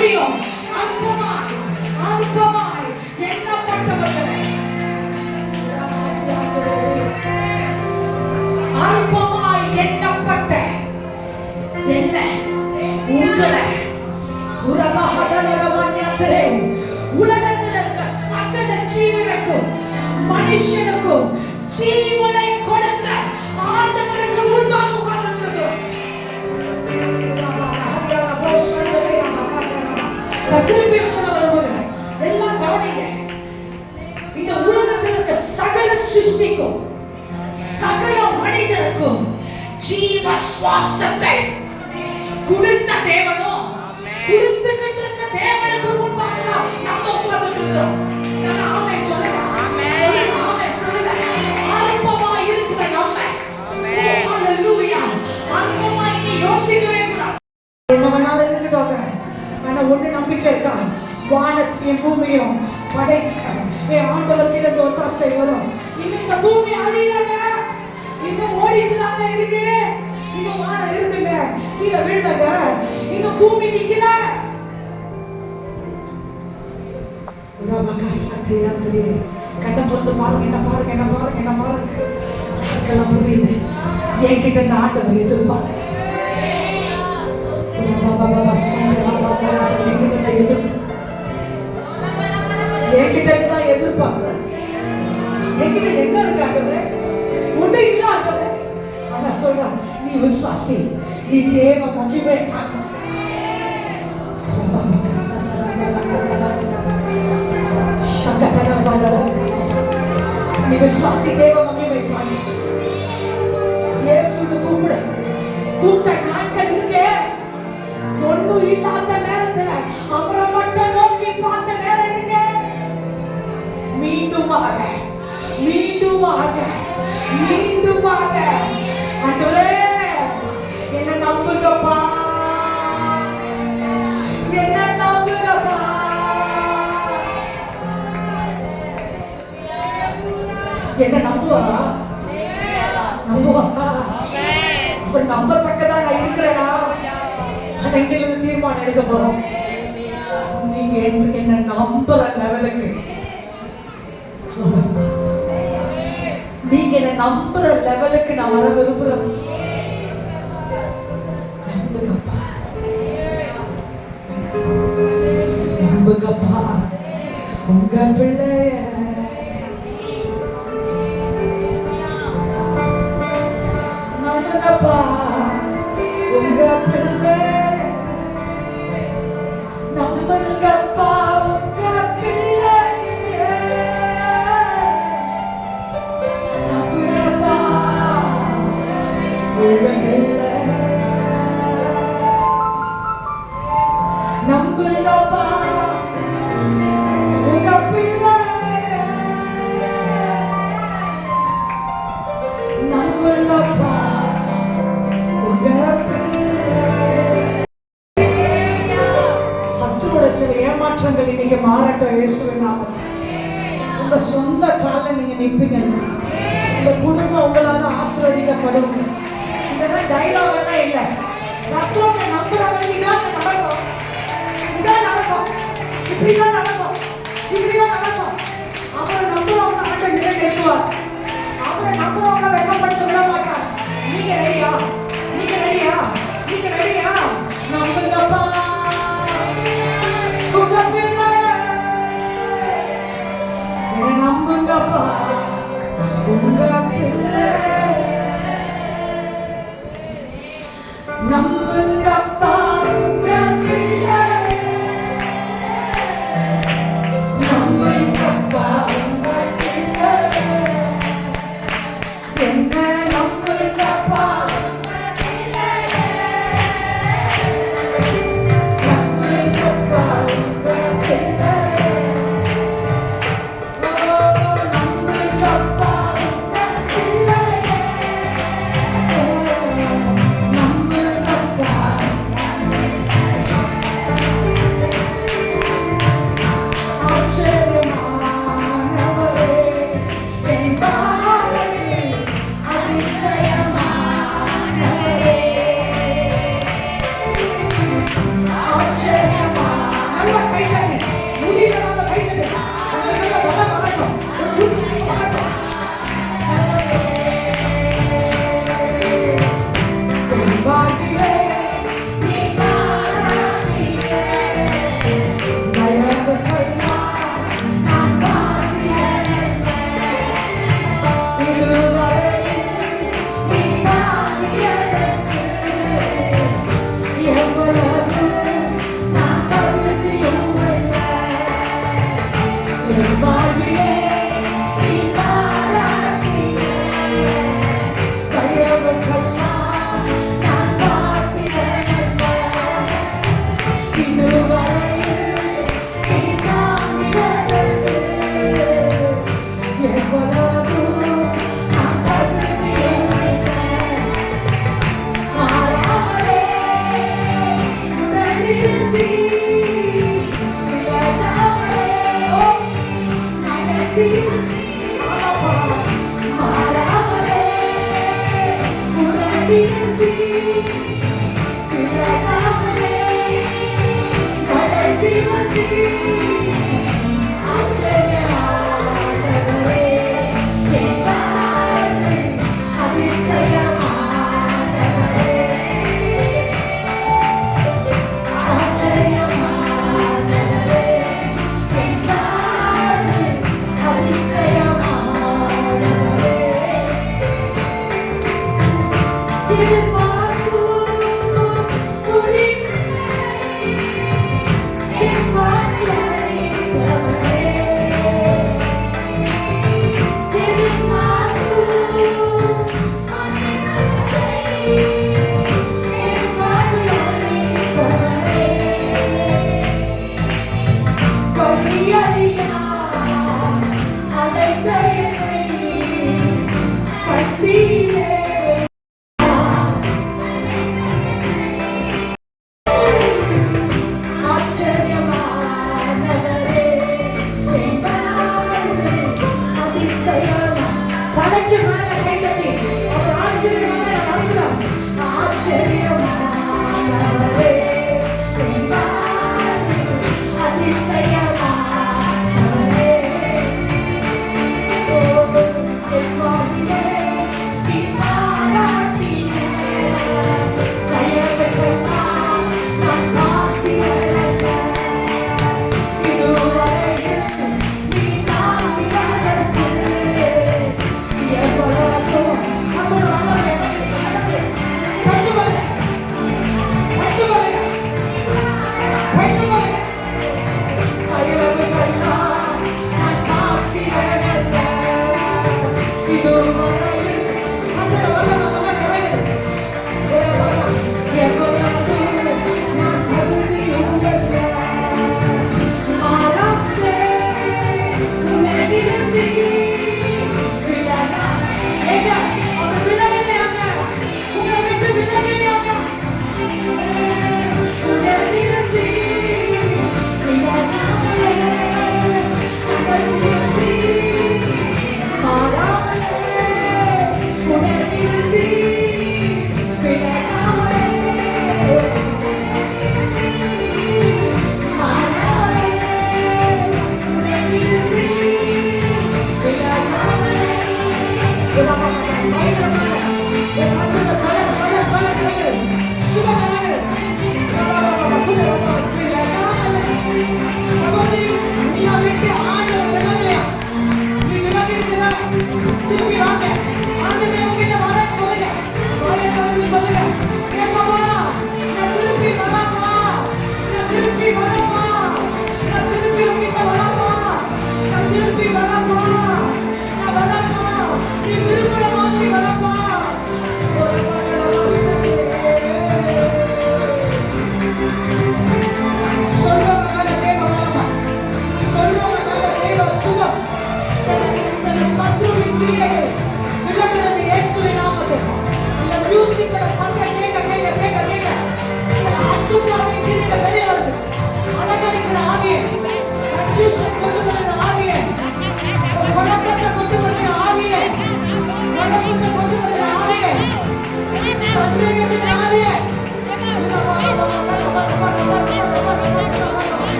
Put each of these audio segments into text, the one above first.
முடியும். அற்பமாய் அற்பமாய் எண்ணப்பட்டவர்களை, அற்பமாய் எண்ணப்பட்ட என்ன உங்களை உலகத்தில் இருக்க சகல ஜீவனுக்கும் மனுஷனுக்கும் ஜீவனை கொடுத்த ஆண்டவருக்கு முன்பாக உட்கார்ந்திருக்கிறோம். திருப்பி சொல்ல வரும்போது எல்லாம் கவனிங்க. இந்த உலகத்தில் இருக்க சகல சிருஷ்டிக்கும் சகல மனிதருக்கும் ஜீவ சுவாசத்தை கொடுத்த தேவனும் கொடுத்துக்கிட்டு இருக்க தேவனுக்கு முன்பாக தான் நம்ம உட்கார்ந்துட்டு இருக்கோம். ஆமென் சொல்லுங்க. ஆமென் ஆமென் சொல்லுங்க. அற்பமா இருக்கிற நம்ம, ஹalleluya, அற்பமா நீ யோசிக்கவே கூடாது. என்ன வேணாலும் இருக்கட்டும், ஆனா ஒண்ணு நம்பிக்கை இருக்கா? வானத்தையும் பூமியும் படைக்க என் ஆண்டவர் கீழே ஒத்தாசை வரும். இன்னும் இந்த பூமி அழியலங்க, இன்னும் ஓடிட்டு தாங்க இருக்கு. இன்னும் வானம் இருக்குங்க, கீழே விழுந்தங்க, இன்னும் பூமி நிக்கல. கண்ணை பொறுத்து பாருங்க, என்ன பாருங்க, என்ன பாருங்க, என்ன பாருங்க. அதெல்லாம் புரியுது. என்கிட்ட இந்த ஆண்டவர் எதிர்பார்க்க என்கிட்ட தான் எதிர்பார்க்கிறேன். என்கிட்ட என்ன இருக்காங்க? ஒன்றும் இல்ல ஆண்டவரே. ஆனா சொல்ற, நீ விசுவாசி, நீ தேவ மகிமை காண. நீ விசுவாசி, தேவ மகிமை காண. இயேசுவை கூப்பிடு. கூப்பிட்ட நாட்கள் இருக்கே, ஒன்றும் இல்லாத நேரத்தில் அவரை மட்டும் நோக்கி பார்த்த நேரம் இருக்கே. மீண்டுமாக மீண்டுமாக மீண்டுமாக ஆண்டவரே என்ன நம்புங்கப்பா, என்ன நம்புங்கப்பா. என்ன நம்புவாரா? நம்புவாரா? அவர் நம்பத்தக்கதா நான் இருக்கிறேனா? இங்கிலிருந்து தீர்மானம் எடுக்க போறோம். நீங்க என்ன நம்புற லெவலுக்கு, நீங்க என்ன நம்புற லெவலுக்கு நான் வர விரும்புறேன். நம்புங்கப்பா, நம்புங்கப்பா உங்க பிள்ளைய. நம்புங்கப்பா உங்க பிள்ளை. நம்புங்கப்பா உங்க பிள்ளை. நம்புங்கப்பா உங்க பிள்ளை. நம்புங்கப்பா உங்க பிள்ளை. நம்புங்கப்பா உங்க சில ஏமாற்றங்கள் இன்னைக்கு மாறட்டும். இயேசுவின் நாமத்தில் உங்க சொந்த காலில் நீங்க நிற்பீங்க. உங்க குடும்பம் உங்களால ஆசீர்வதிக்கப்படும். இதெல்லாம் டைலாக் எல்லாம் இல்லை. மற்றவங்க நம்புறவங்க இதான் நடக்கும், இதான் நடக்கும், இப்படிதான் நடக்கும், இப்படிதான் நடக்கும். அவரை நம்புறவங்க ஆட்ட நிறைவேற்றுவார். அவரை நம்புறவங்க வெட்கப்படுத்த விட மாட்டார். நீங்க ரெடியா? நீங்க ரெடியா? நீங்க ரெடியா? நம்புங்கப்பா நம்புங்கப்பா உங்க பிள்ளை. நம்புங்கப்பா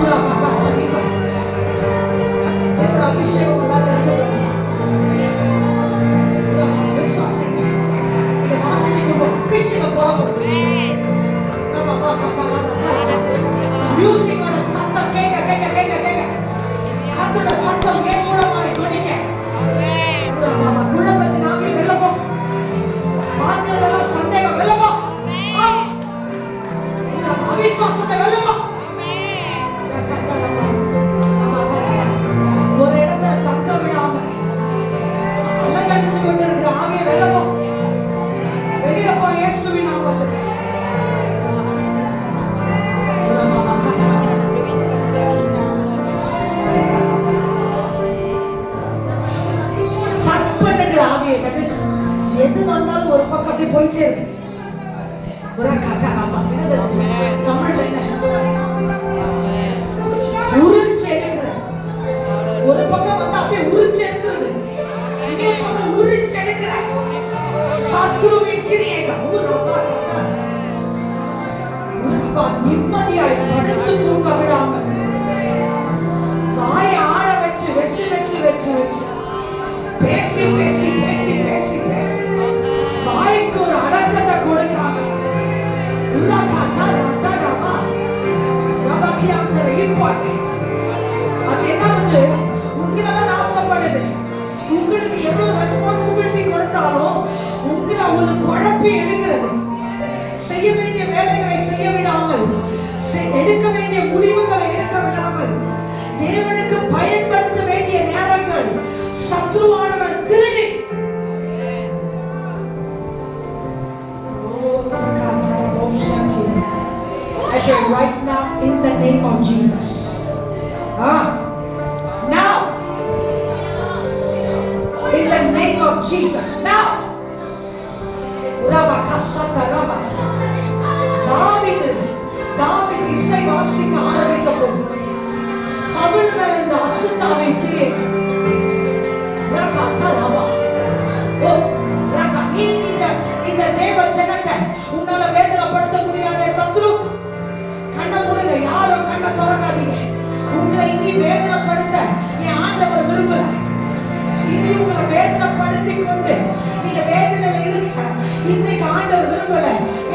Ura விசுவாசம் என் மூலமாய் துணிக்க. குழப்பத்தின் ஆவியை வெல்லவும், மாற்றதெல்லாம் சந்தேகம் வெல்லவும், அவிசுவாசத்தை வெல்லவும். ஒரு இடத்துல தங்க விடாம அலங்கழிச்சு கொண்டிருக்கிற ஆவியை வெல்லவும். வெளியில போய் இயேசுவின் நாமத்தில் சற்பனுங்கிற ஆவியை எது வந்தாலும் ஒரு பக்கம் அப்படி போயிட்டே இருக்கு. ஒரு கட்டாராமா தமிழ்ல உறிஞ்சு எடுக்கிற ஒரு பக்கம் வந்து அப்படியே உறிஞ்சு எடுக்கிறது, இன்னொரு பக்கம் உறிஞ்சு எடுக்கிற சத்ருவின் கிரியைகள். நிம்மதியாய் படுத்து தூங்க விடாம வாயை ஆட வச்சு வச்சு வச்சு வச்சு வச்சு பேசி பேசி பேசி பேசி பேசி வாய்க்கு ஒரு அடக்கத்தை கொடுக்காம அது என்ன வந்து உங்களதான் ஆசைப்படுது. உங்களுக்கு எவ்வளவு ரெஸ்பான்சிபிலிட்டி கொடுத்தாலும் உங்களை ஒரு குழப்பி எடுக்கிறது. செய்ய வேண்டிய வேலைகளை செய்ய விடாமல், எடுக்க வேண்டிய முடிவுகளை எடுக்க விடாமல், தேவனுக்கு பயன்படுத்த வேண்டிய நேரங்கள் சத்ருவானவர் திருடி. Right now in the name of Jesus. Now in the name of Jesus. Now தாவீது இசை வாசிக்க ஆரம்பித்த போது சவுல் மேல் இந்த அசுத்தாவின் கிரியை இந்த தேவ ஜனத்தை உன்னால வேதனைப்படுத்த முடியாத சத்ரு கண்ண மூடுங்க. யாரும் கண்ண திறக்காதீங்க. உங்களை இனி வேதனைப்படுத்த என் ஆண்டவர் விரும்பல. இனி உங்களை வேதனைப்படுத்தி கொண்டு நீங்க வேதனையில இருக்க இன்னைக்கு ஆண்டவர் விரும்பல.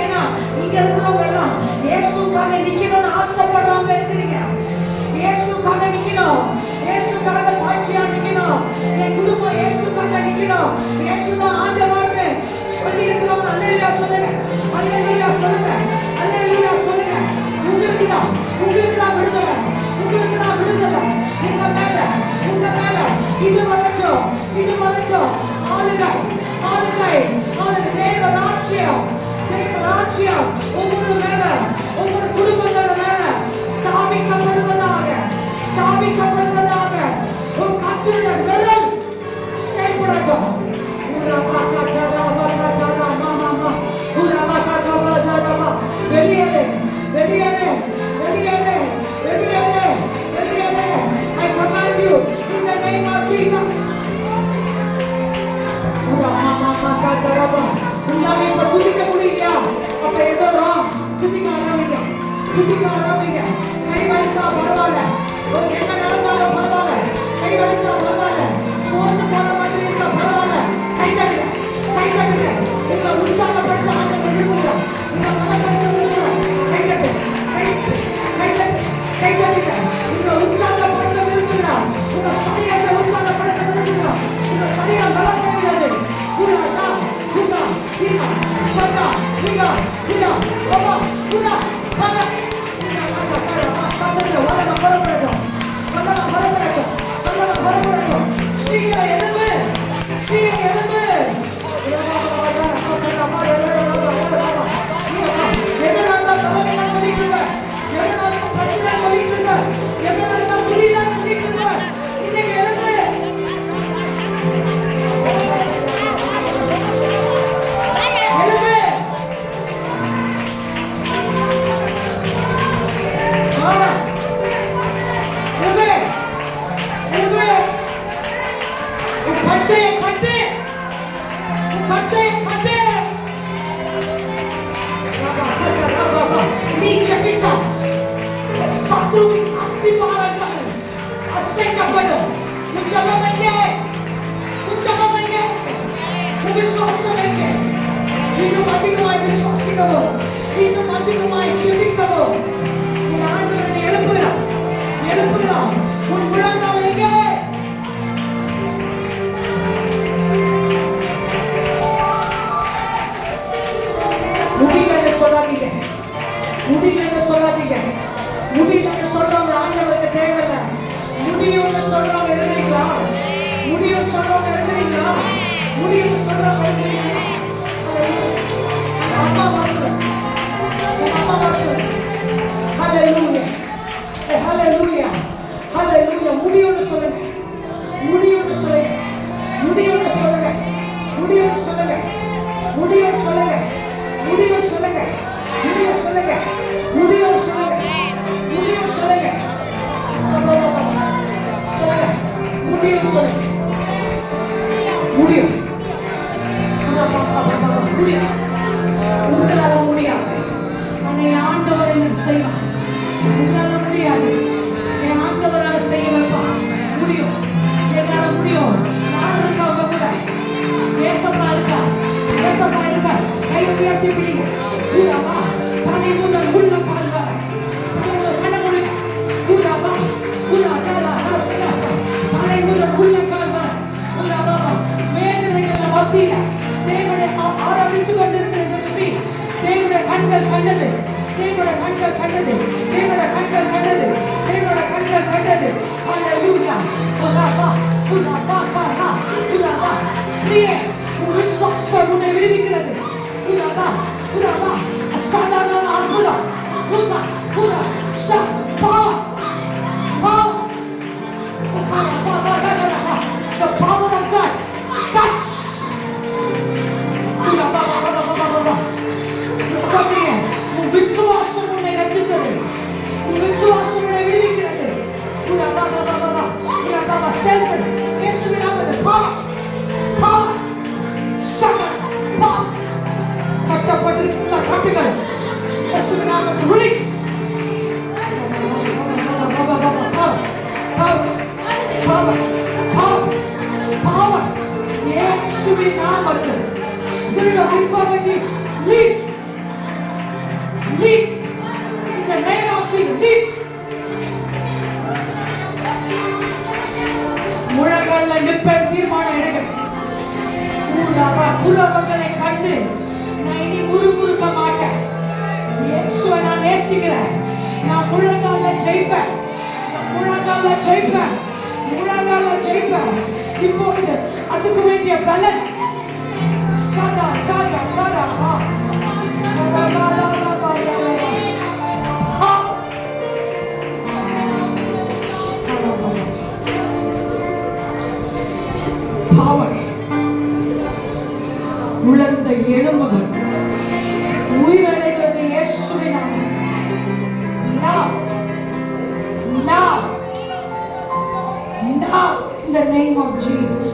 ஏன்னா இங்க இருக்கிறவங்க எல்லாம் இயேசுக்காக நிக்கணும்னு ஆசைப்படுறவங்க இருக்கிறீங்க. இயேசுக்காக நிக்கணும், இயேசுக்காக சாட்சியா நிக்கணும், என் குடும்பம் இயேசுக்காக நிக்கணும், இயேசுதான் ஆண்டவர்னு சொல்லி இருக்கிறவங்க அல்லேலூயா சொல்லுங்க, அல்லேலூயா சொல்லுங்க, அல்லேலூயா சொல்லுங்க. உங்களுக்கு தான் விடுதலை, உங்களுக்கு தான் விடுதலை. உங்க மேல இது வரைக்கும் ஆளுகை தேவ ராஜ்யம் ஒவ்வொரு மேல ஒவ்வொரு குடும்பங்கள மேல ஸ்தாபிக்கப்படுவதாக உன் கர்த்தருடைய விரல் செயல்படட்டும். வெளியேறு வெளியேறு வெளியேறு வெளியேறு வெளியேறு. I command you in the name of Jesus. உங்களால இப்ப துதிக்க முடியலையா? அப்ப ஏதோ துதிக்க ஆரம்பிங்க. கை வலிச்சா பரவாயில்ல, என்ன நடந்தாலும் பரவாயில்ல, கை வலிச்சா பரவாயில்ல, சோர்ந்து போற மாதிரி இருந்தா பரவாயில்ல, கை தட்டுங்க. உங்களை உற்சாகப்படுத்த ஆண்டவர் விரும்புகிறார். உங்களை பலப்படுத்த விரும்புகிறார். கை தட்டுங்க. உங்களை உற்சாகப்படுத்த விரும்புகிறார். உங்க சரீரத்தை உற்சாகப்படுத்த விரும்புகிறார். உங்க சரீரம் பலப்படுகிறது. இன்னும் அதிகமாய் விசுவாசிக்கவும், இன்னும் அதிகமாய் ஜெபிக்கவும் ஆண்டவரை எழுப்புகிறார். உன் முழங்கால் எங்கே? ஹalleluya ஹalleluya. முடியும்னு சொல்லுங்க, முடியும்னு சொல்லுங்க, முடியும்னு சொல்லுங்க, முடியும்னு சொல்லுங்க, முடியும்னு சொல்லுங்க, முடியும்னு சொல்லுங்க, முடியும்னு சொல்லுங்க, முடியும்னு சொல்லுங்க, முடியும்னு சொல்லுங்க, சொல்லுங்க, முடியும்னு சொல்லுங்க, முடியும், முடியும். உங்களால முடியாது, ஆனா ஆண்டவர் என்ன செய்வார்? உங்களால முடியாது, என் ஆண்டவரால் செய்ய வைப்பார். முடியும், என்னால முடியும். நான் இருக்கவங்க கூட ஏசப்பா இருக்கா, ஏசப்பா இருக்கா. கையை உயர்த்தி பிடிங்க. ஊராவா தலை முதல் உள்ள கால் வரை கண்ண முடிங்க. ஊராவா ஊரா தலை முதல் உள்ள கால் வரை ஊராவா. வேதனைகள் மத்தியில தேவனை ஆராதித்து கொண்டிருக்கிற லட்சுமி, தேவனுடைய கண்கள் கண்டது, தேவனுடைய கண்கள் கண்டது, தேவனுடைய கண்கள் கண்டது, தேவனுடைய கண்கள் கண்டது. ஹalleluya. ஊராவா ஊராவா காரா ஊராவா. ஸ்ரீயே, உன் விசுவாசம் உன்னை விடுவிக்கிறது. ஊராவா ஊராவா. அசாதாரண அற்புதம். ஊரா ஊரா ஷா பா பா. The power of God. Touch. உன் விசுவாசம் உன்னை ரட்சித்தது, உன் விசுவாசம் உன்னை விடுவிக்கிறது. செல்வது இயேசுவின் நாமத்தில் பவர் பவர் சகல பவர். கட்டப்பட்டிருக்கிற கட்டுகள் இயேசுவின் நாமத்தில் ரிலீஸ். Power. இயேசுவின் நாமத்தில் spirit of infirmity leave. Leave. In the name of Jesus. Leave. முழங்கால நிற்பேன் தீர்மானம் எடுக்கிறேன். குலவங்களை கண்டு நான் இனி முறுமுறுக்க மாட்டேன். இயேசுவை நான் நேசிக்கிறேன். நான் முழங்கால ஜெயிப்பேன், முழங்கால ஜெயிப்பேன், முழங்கால ஜெயிப்பேன். இப்பொழுது அதுக்கு வேண்டிய பலன் சாதா சாதா சாதா பவர். உலர்ந்த எலும்புகள் உயிரிழந்தது இயேசுவின் நாமத்தில். Now, in the name of Jesus.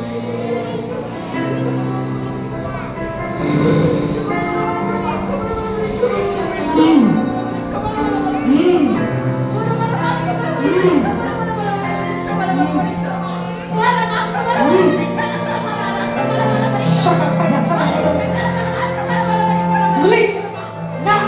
Release now.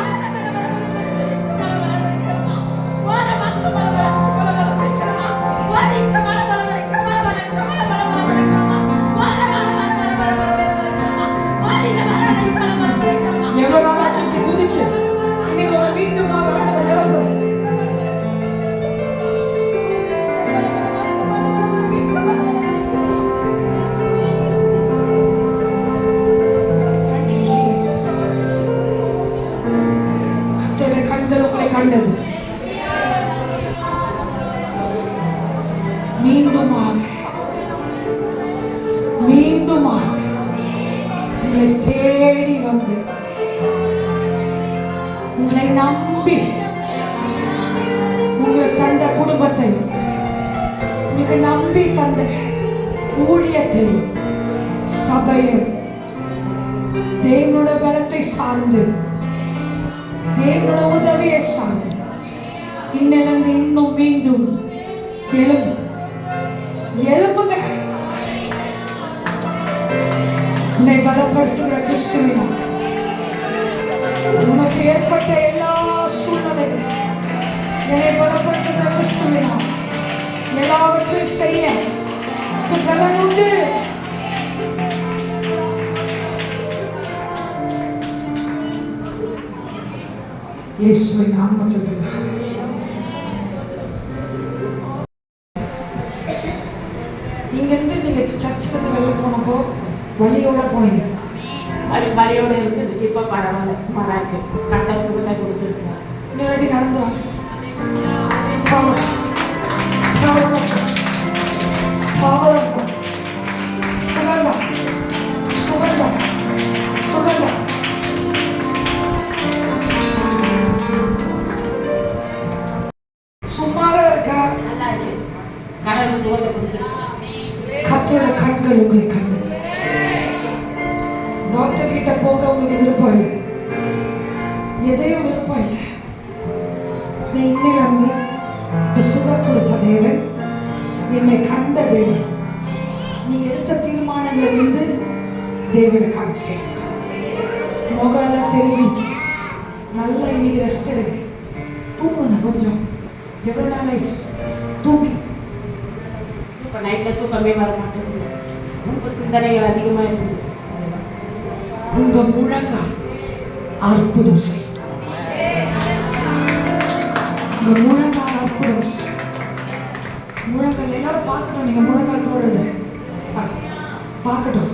எவ்வளவு நாளாச்சு துதிச்சு இன்னைக்கு ஒரு மீண்டும் கண்டது. மீண்டுமாக மீண்டுமாக உங்களை தேடி வந்து உங்களை நம்பி உங்களை தந்த குடும்பத்தை, உங்களுக்கு நம்பி தந்த ஊழியத்தை, சபையை தேவனுடைய பலத்தை சார்ந்து, தேவனுடைய உதவியை சார்ந்து இன்னிலிருந்து இன்னும் மீண்டும் எழும்பு எழும்புங்க. உன்னை பலப்படுத்துகிற கிறிஸ்துவின் உனக்கு ஏற்பட்ட எல்லா சூழ்நிலைகளும் என்னை பலப்படுத்துகிற கிறிஸ்துவின் எல்லாவற்றையும் செய்ய பலன் உண்டு. இயேசுவின் நாமத்தில் இங்கிருந்து நீங்க சர்ச்சுக்கு வெளியே போனப்போ வழியோட போனீங்க. வழியோட இருக்குது. இப்ப பரவாயில்ல, சுமாரா இருக்கு. கண்ட சுகத்தை கொடுத்துருக்கேன். இன்னொரு நடந்தோம். சுகத்தை கொடுத்துருக்கார். கர்த்தரோட கண்கள் உங்களை கண்டது. டாக்டர் கிட்ட போக உங்களுக்கு விருப்பம் இல்லை, எதையும் விருப்பம் இல்லை. இன்னிலிருந்து இந்த சுகம் கொடுத்த தேவன், என்னை கண்ட தேவன், நீங்க எடுத்த தீர்மானங்கள் வந்து தேவனுக்காக செய்யும். முகம்லாம் தெரிஞ்சிச்சு, நல்லா இன்னைக்கு ரெஸ்ட் எடுக்கு, தூங்குங்க கொஞ்சம். எவ்வளோ நாள் தூங்கி இப்போ நைட்டில் தூக்கமே வர மாட்டேங்குது, ரொம்ப சிந்தனைகள் அதிகமாக இருக்குது. உங்க முழங்கால் அற்புதம் செய்யும். உங்க முழங்கால் அற்புதம் செய்யும். முழங்கால் எல்லாரும் பார்க்கட்டும், நீங்க முழங்கால் போடுறது பார்க்கட்டும்.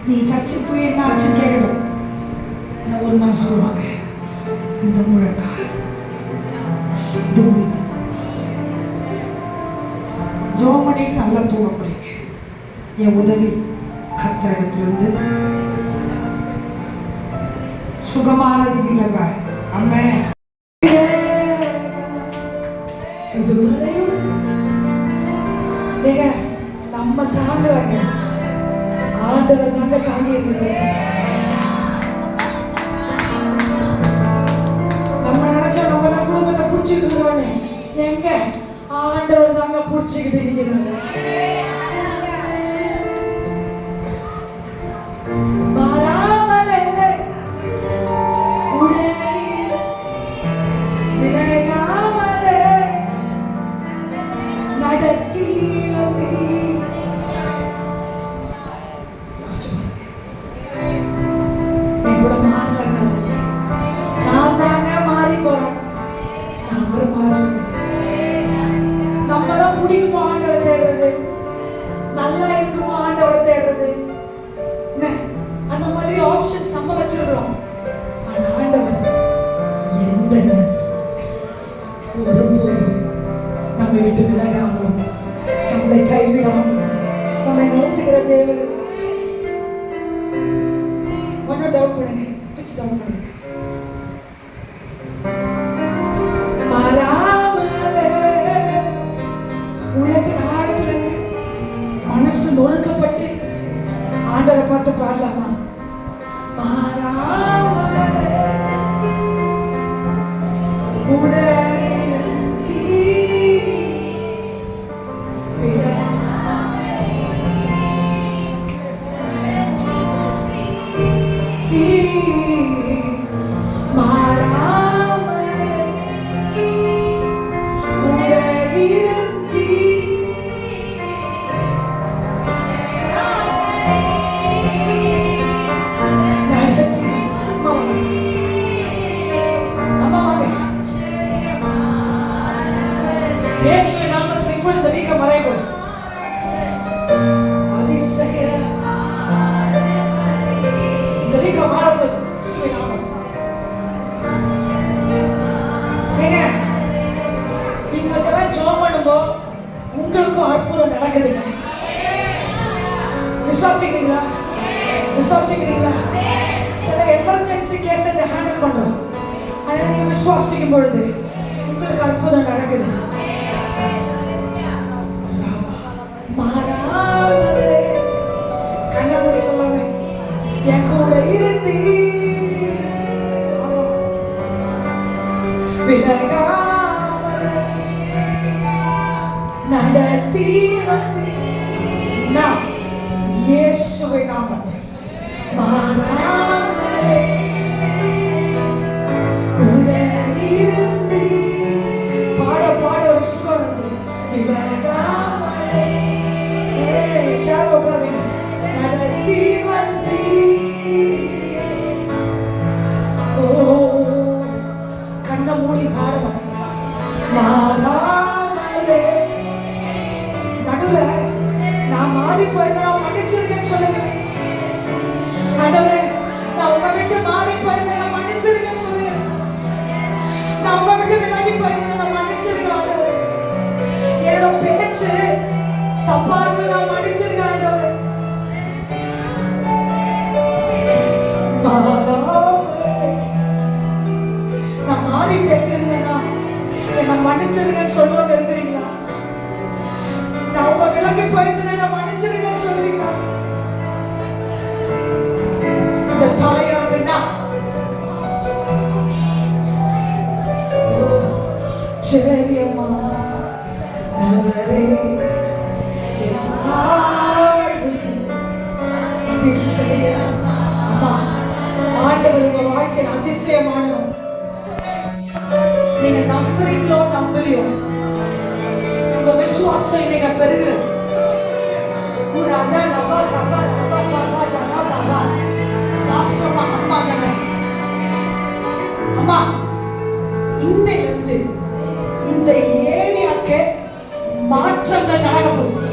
நீ சர்ச்சுக்கு போய் என்ன ஆச்சுன்னு கேட்கணும். ஒரு நாள் சொல்லுவாங்க, இந்த முழங்கால் தும்பித்தது. ஜோம் பண்ணிட்டு நல்லா தூங்க போறீங்க. என் உதவி கர்த்தரிடத்திலிருந்து சுகமானது இல்லைப்பா. அம்மே இதுவரையும் நீங்க நம்ம தாங்குறாங்க, ஆண்டவர் தாங்க தாங்கி இருக்குது. நம்ம நினைச்சா நம்ம குடும்பத்தை புடிச்சுக்கிட்டு எங்க ஆண்டவர் தாங்க புடிச்சுக்கிட்டு இருக்கிறாங்க. நம்மதான் பிடிக்குமா ஆண்டவரை தேடுறது, நல்லா இருக்குமா ஆண்டவரை தேடுறது, அந்த மாதிரி ஆப்ஷன்ஸ் நம்ம வச்சிருக்கிறோம். ஆனா ஆண்டவர் எந்த ஒருபோதும் நம்மை விட்டு விலகாமலும் நம்மளை கைவிடாமலும் நம்மை நடத்துகிற தேவன். ஒன்னும் டவுட் பண்ணுங்க, பிச்சு டவுட் பண்ணுங்க. மனசு நொறுக்கப்பட்டு ஆண்டவரை பார்த்து பாடலாமா? உங்களுக்கும் அற்புதம் நடக்குதுங்க. விசுவாசிக்கிறீங்களா? விசுவாசிக்கிறீங்களா? சில எமர்ஜென்சி கேஸ் ஹேண்டில் பண்றோம். ஆனா நீங்க விசுவாசிக்கும் பொழுது உங்களுக்கு அற்புதம் நடக்குது. மாறாமலே கண்ணாமூடி சொல்லாம என் கூட இருந்து விலகாமலே நடத்தி நான் இயேசுவை நாமத்தில் மாறாமலே உடனிருந்து பாட பாட ஒரு சுகம் இருக்கு. விலகாமலே சாலோ கவி நடத்தி வந்து கண்ணை மூடி பாடுவாங்க. மாறாமலே நடுல நான் மாறி போயிருந்தேன், நான் மன்னிச்சிருக்கேன்னு சொல்லுங்க. நடுவே நான் உங்க விட்டு மாறி போயிருந்தேன், நான் மன்னிச்சிருக்கேன்னு சொல்லுங்க. நான் உங்க விட்டு விலகி போயிருந்தேன், நான் மன்னிச்சிருக்கேன் ஆண்டவரே. என்னோட பேச்சு தப்பா இருந்து நான் மன்னிச்சிருக்கேன் ஆண்டவரே. நான் மாறி பேசியிருந்தேன்னா என்னை மன்னிச்சிருக்கேன்னு சொல்லுவாங்க இருக்கிறீங்களா? ஆச்சரியமானவரே, என் வாழ்வில் அதிசயமா. அம்மா, ஆண்டவர் உங்க வாழ்க்கையில் அதிசயமானவர். நீங்க நம்புறீங்களோ நம்பலையோ, உங்க விசுவாசம் இன்னைக்கு பெறுகிறது. ஒரு அதான் லபா லபா லபா லபா லபா லபா லாஸ்டமா அம்மா தானே. அம்மா, இன்னையிலிருந்து இந்த ஏரியாக்கு மாற்றங்கள் நடக்க போகுது.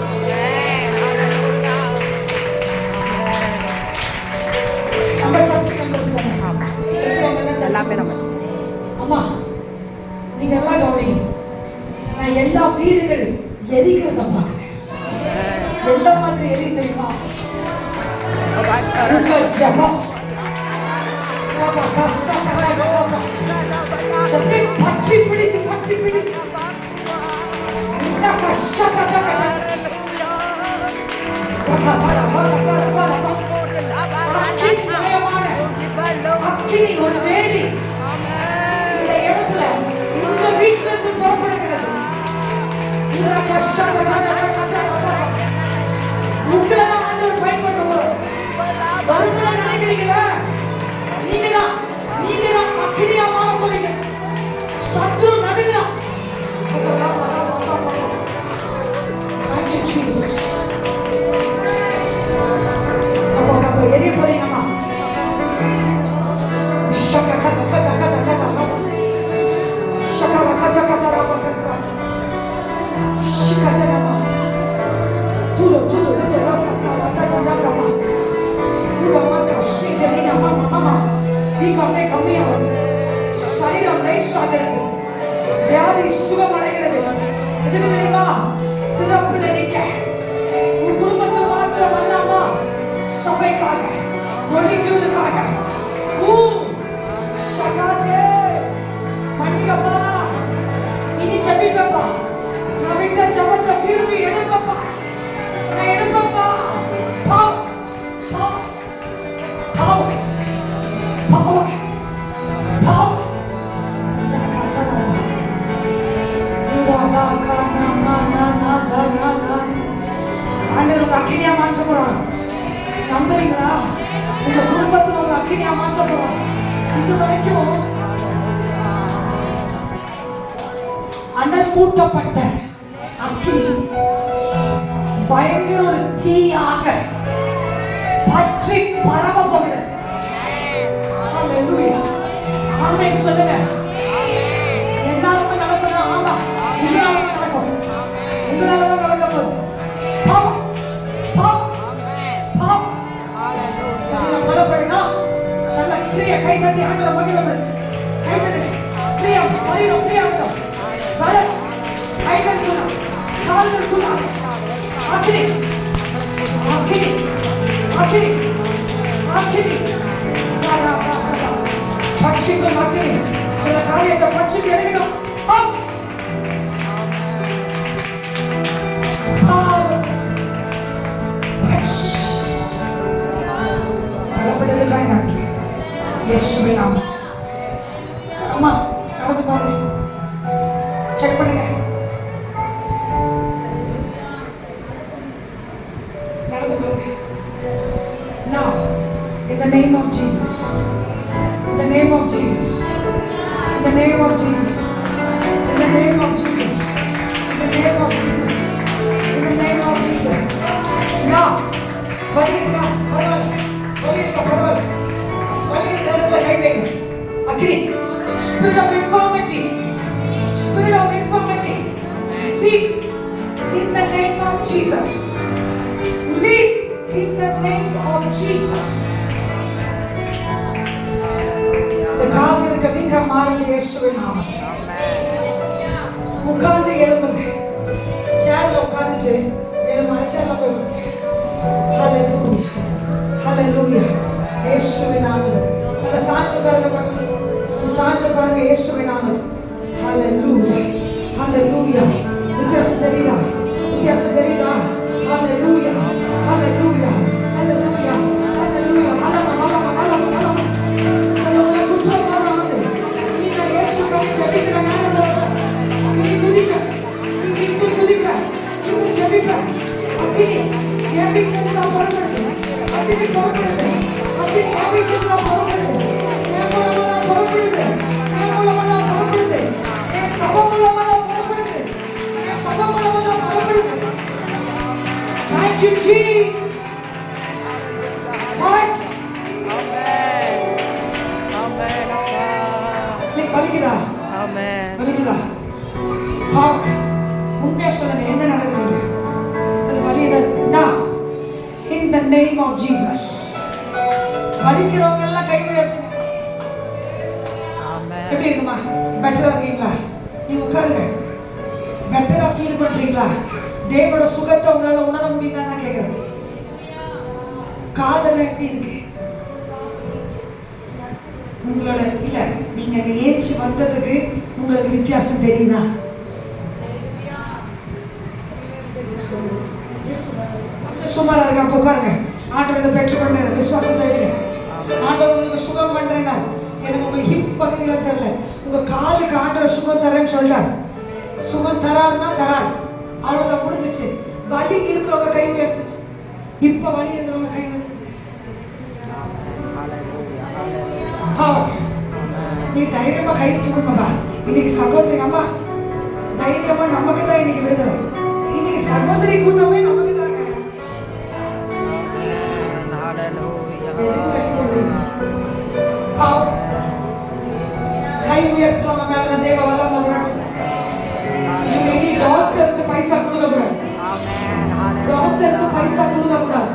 நம்ம சர்ச்சை அம்மா, நீங்க எல்லாம் கவனிக்கணும். நான் எல்லா வீடுகள் எரிக்கிறத பார்க்கிறேன். எந்த மாதிரி எரி தெரியுமா? ஜபம் பற்றி பிடித்து பற்றி பிடித்து ஒரு வேலி இந்த இடத்துல இந்த வீட்டுல இருந்து புறப்படுகிறது. உங்களை ஆண்டவர் பயன்படுத்தும். வருமானம் நினைக்கிறீங்களா? நீங்க தான் அக்கினியா மாற போறீங்க. சத்ரு நடுங்கலாம். அப்போ எரிய போறீங்கம்மா. சரீரம் லேசாகிறது, வியாதி சுகமடைகிறது. எதுக்கு தெரியுமா? பிறப்புல நிக்க உன் குடும்பத்தை மாற்றம் பண்ணாமா? சபைக்காக, கொடிக்குழுக்காக மன்னிக்கப்பா. இனி ஜெபிப்பப்பா. நான் விட்ட ஜபத்தை திரும்பி எடுப்பப்பா. நான் எடுப்பப்பா. பாவம் பாவம் பாவம் பாவம் பாவம். ஆண்டவர் உங்க அக்கினியா மாற்ற போறாங்க. நம்புறீங்களா? உங்க குடும்பத்துல உங்க அக்கினியா மாற்ற போறாங்க. இது வரைக்கும் அனல் மூட்டப்பட்ட அக்கினி பயங்கர ஒரு தீயாக பற்றி பரவ போகிறது. ஆமென் சொல்லுங்க. என்னால நடக்கணும். ஆமா, உங்களால நடக்கும். உங்களால நடக்க போகுது. பாவம் பாவம் பாவம் பலப்படணும். நல்ல ஃப்ரீயா கை தட்டி ஆண்டவரை மகிழ்வது. கை தட்டி ஃப்ரீயா, சரீரம் ஃப்ரீயா இருக்கும். கைகள் குணம், கால்கள் குணம். அக்கினி அக்கினி அக்கினி அக்கினி பட்சிக்கும் அக்கினி. சில காரியத்தை பட்சிக்கு எடுக்கணும். அம்மா, நடந்து பாருங்க. செக் பண்ணுங்க. Now, in the name of Jesus, in the name of Jesus, in the name of Jesus, in the name of Jesus, in the name of Jesus, in the name of Jesus. Now, வலியுங்க, பரவாயில்ல, வலியுங்க, கை வைங்க. அக்னி, spirit of infirmity, spirit of infirmity, leave in the name of Jesus. Leave in the name of Jesus. இந்த கால்களுக்கு வீக்க மாறி இயேசுவின் நாமத்தில். உட்கார்ந்து எழும்புங்க. சேர்ல உட்கார்ந்துட்டு எழும்ப. சேர்ல போய் ஹalleluya, ஹalleluya. இயேசுவின் நாமத்தில். நல்ல சாட்சி உட்காருங்க. சாட்சி உட்காருங்க. இயேசுவின் நாமத்தில். ஹalleluya, ஹalleluya. வித்தியாசம் தெரியுதா? வித்தியாசம் தெரியுதா? ஹalleluya, ஹalleluya, ஹalleluya, ஹalleluya. மலம மலம மலம மலம. சொல்லுங்க குற்றம் வராது. நீங்க இயேசுவை ஜெபிக்கிறீங்க. அக்கினி புறப்படுது. அக்கினி ஆவிக்குள்ள புறப்படுது. என் மூலமா புறப்படுது. என் மூலமா புறப்படுது. என் சபை மூலமா புறப்படுது. என் சபை மூலமா புறப்படுது. Thank you, Jesus. Right? வலிக்குதா? வலிக்குதா? உண்மையா சொல்லுங்க, என்ன நடக்குது? வலியுதா? In the name of Jesus. வலிக்கிறவங்க எல்லாம் கை உயர்த்துங்க. எப்படி இருக்குமா? பெட்டரா இருக்கீங்களா? நீங்க உட்காருங்க. பெட்டரா ஃபீல் பண்றீங்களா? தேவனோட சுகத்தை உங்களால உணர முடியுதா? நான் கேட்கிறேன். காலெல்லாம் எப்படி இருக்கு? உங்களோட இல்ல, நீங்க ஏச்சு வந்ததுக்கு உங்களுக்கு வித்தியாசம் தெரியுதா? சுமாரா இருக்கா? உட்காருங்க. ஆண்டவரை பெற்றுக்கொண்டு விசுவாசத்தை எடுங்க. ஆண்டவர் உங்களுக்கு சுகம் பண்றேன்னா, எனக்கு உங்க ஹிப் பகுதியில தெரியல, உங்க காலுக்கு ஆண்டவர் சுகம் தரேன்னு சொல்றார். சுகம் தராருன்னா தராரு, அவ்வளவுதான், முடிஞ்சிச்சு. வலி இருக்கிறவங்க கை உயர்த்து. இப்ப வலி இருக்கிறவங்க கை உயர்த்து. நீ தைரியமா கை தூக்குங்கப்பா. இன்னைக்கு சகோதரி அம்மா தைரியமா, நமக்கு தான் இன்னைக்கு விடுதலை. இன்னைக்கு சகோதரி கூட்டமே நமக்கு தாங்க. கை உயர்த்துவங்க மேல தேவ வல்லம் வருவாங்க. இனி டாக்டருக்கு பைசா கொடுக்க கூடாது. டாக்டருக்கு பைசா கொடுக்க கூடாது.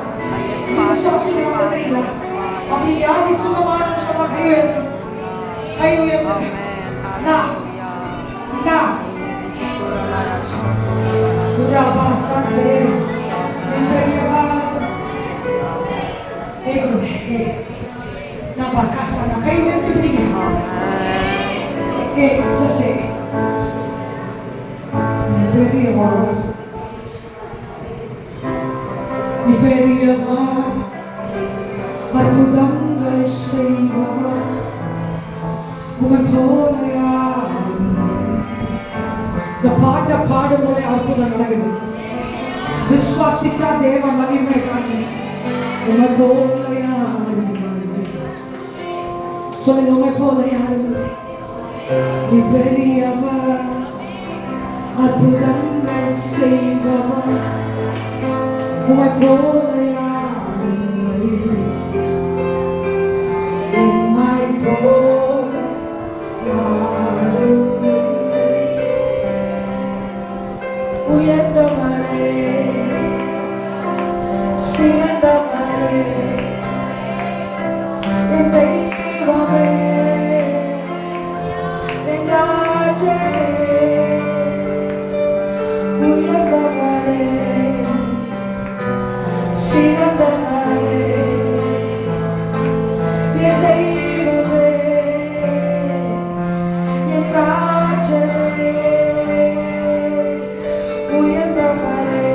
விசுவாசிக்கிறவங்க தெரியுங்களா? அப்படி வியாதி சுகமான சொன்னா கை உயர்த்து. கை உயர்த்து. நான் உராபா சாந்தே நிம்பரியவா ஏகுமே நான் பாக்காசா நான் கை உயர்த்தி விடுங்க. just say நிம்பரியவா நிம்பரியவா அற்புதங்கள் செய்பவர் உம்மை போல யாரும். இந்த பாட்டை பாடும்போதே அற்புதம் நடக்குது. விசுவாசிச்சா தேவ மகிமை காணும். உம்மை போல யாரும் சொல்லுங்க. உம்மை போல யாரும் நீ பெரியவர், அற்புதங்கள் செய்பவர். உம்மை போல யாரும் உம்மை போல யாரும். உயர்ந்தவரே, சிறந்தவரே, என் தெய்வமே, என் ராஜனே. உயர்ந்தவரே, சிறந்தவரே, என் தெய்வமே, என் ராஜனே. உயர்ந்தவரே,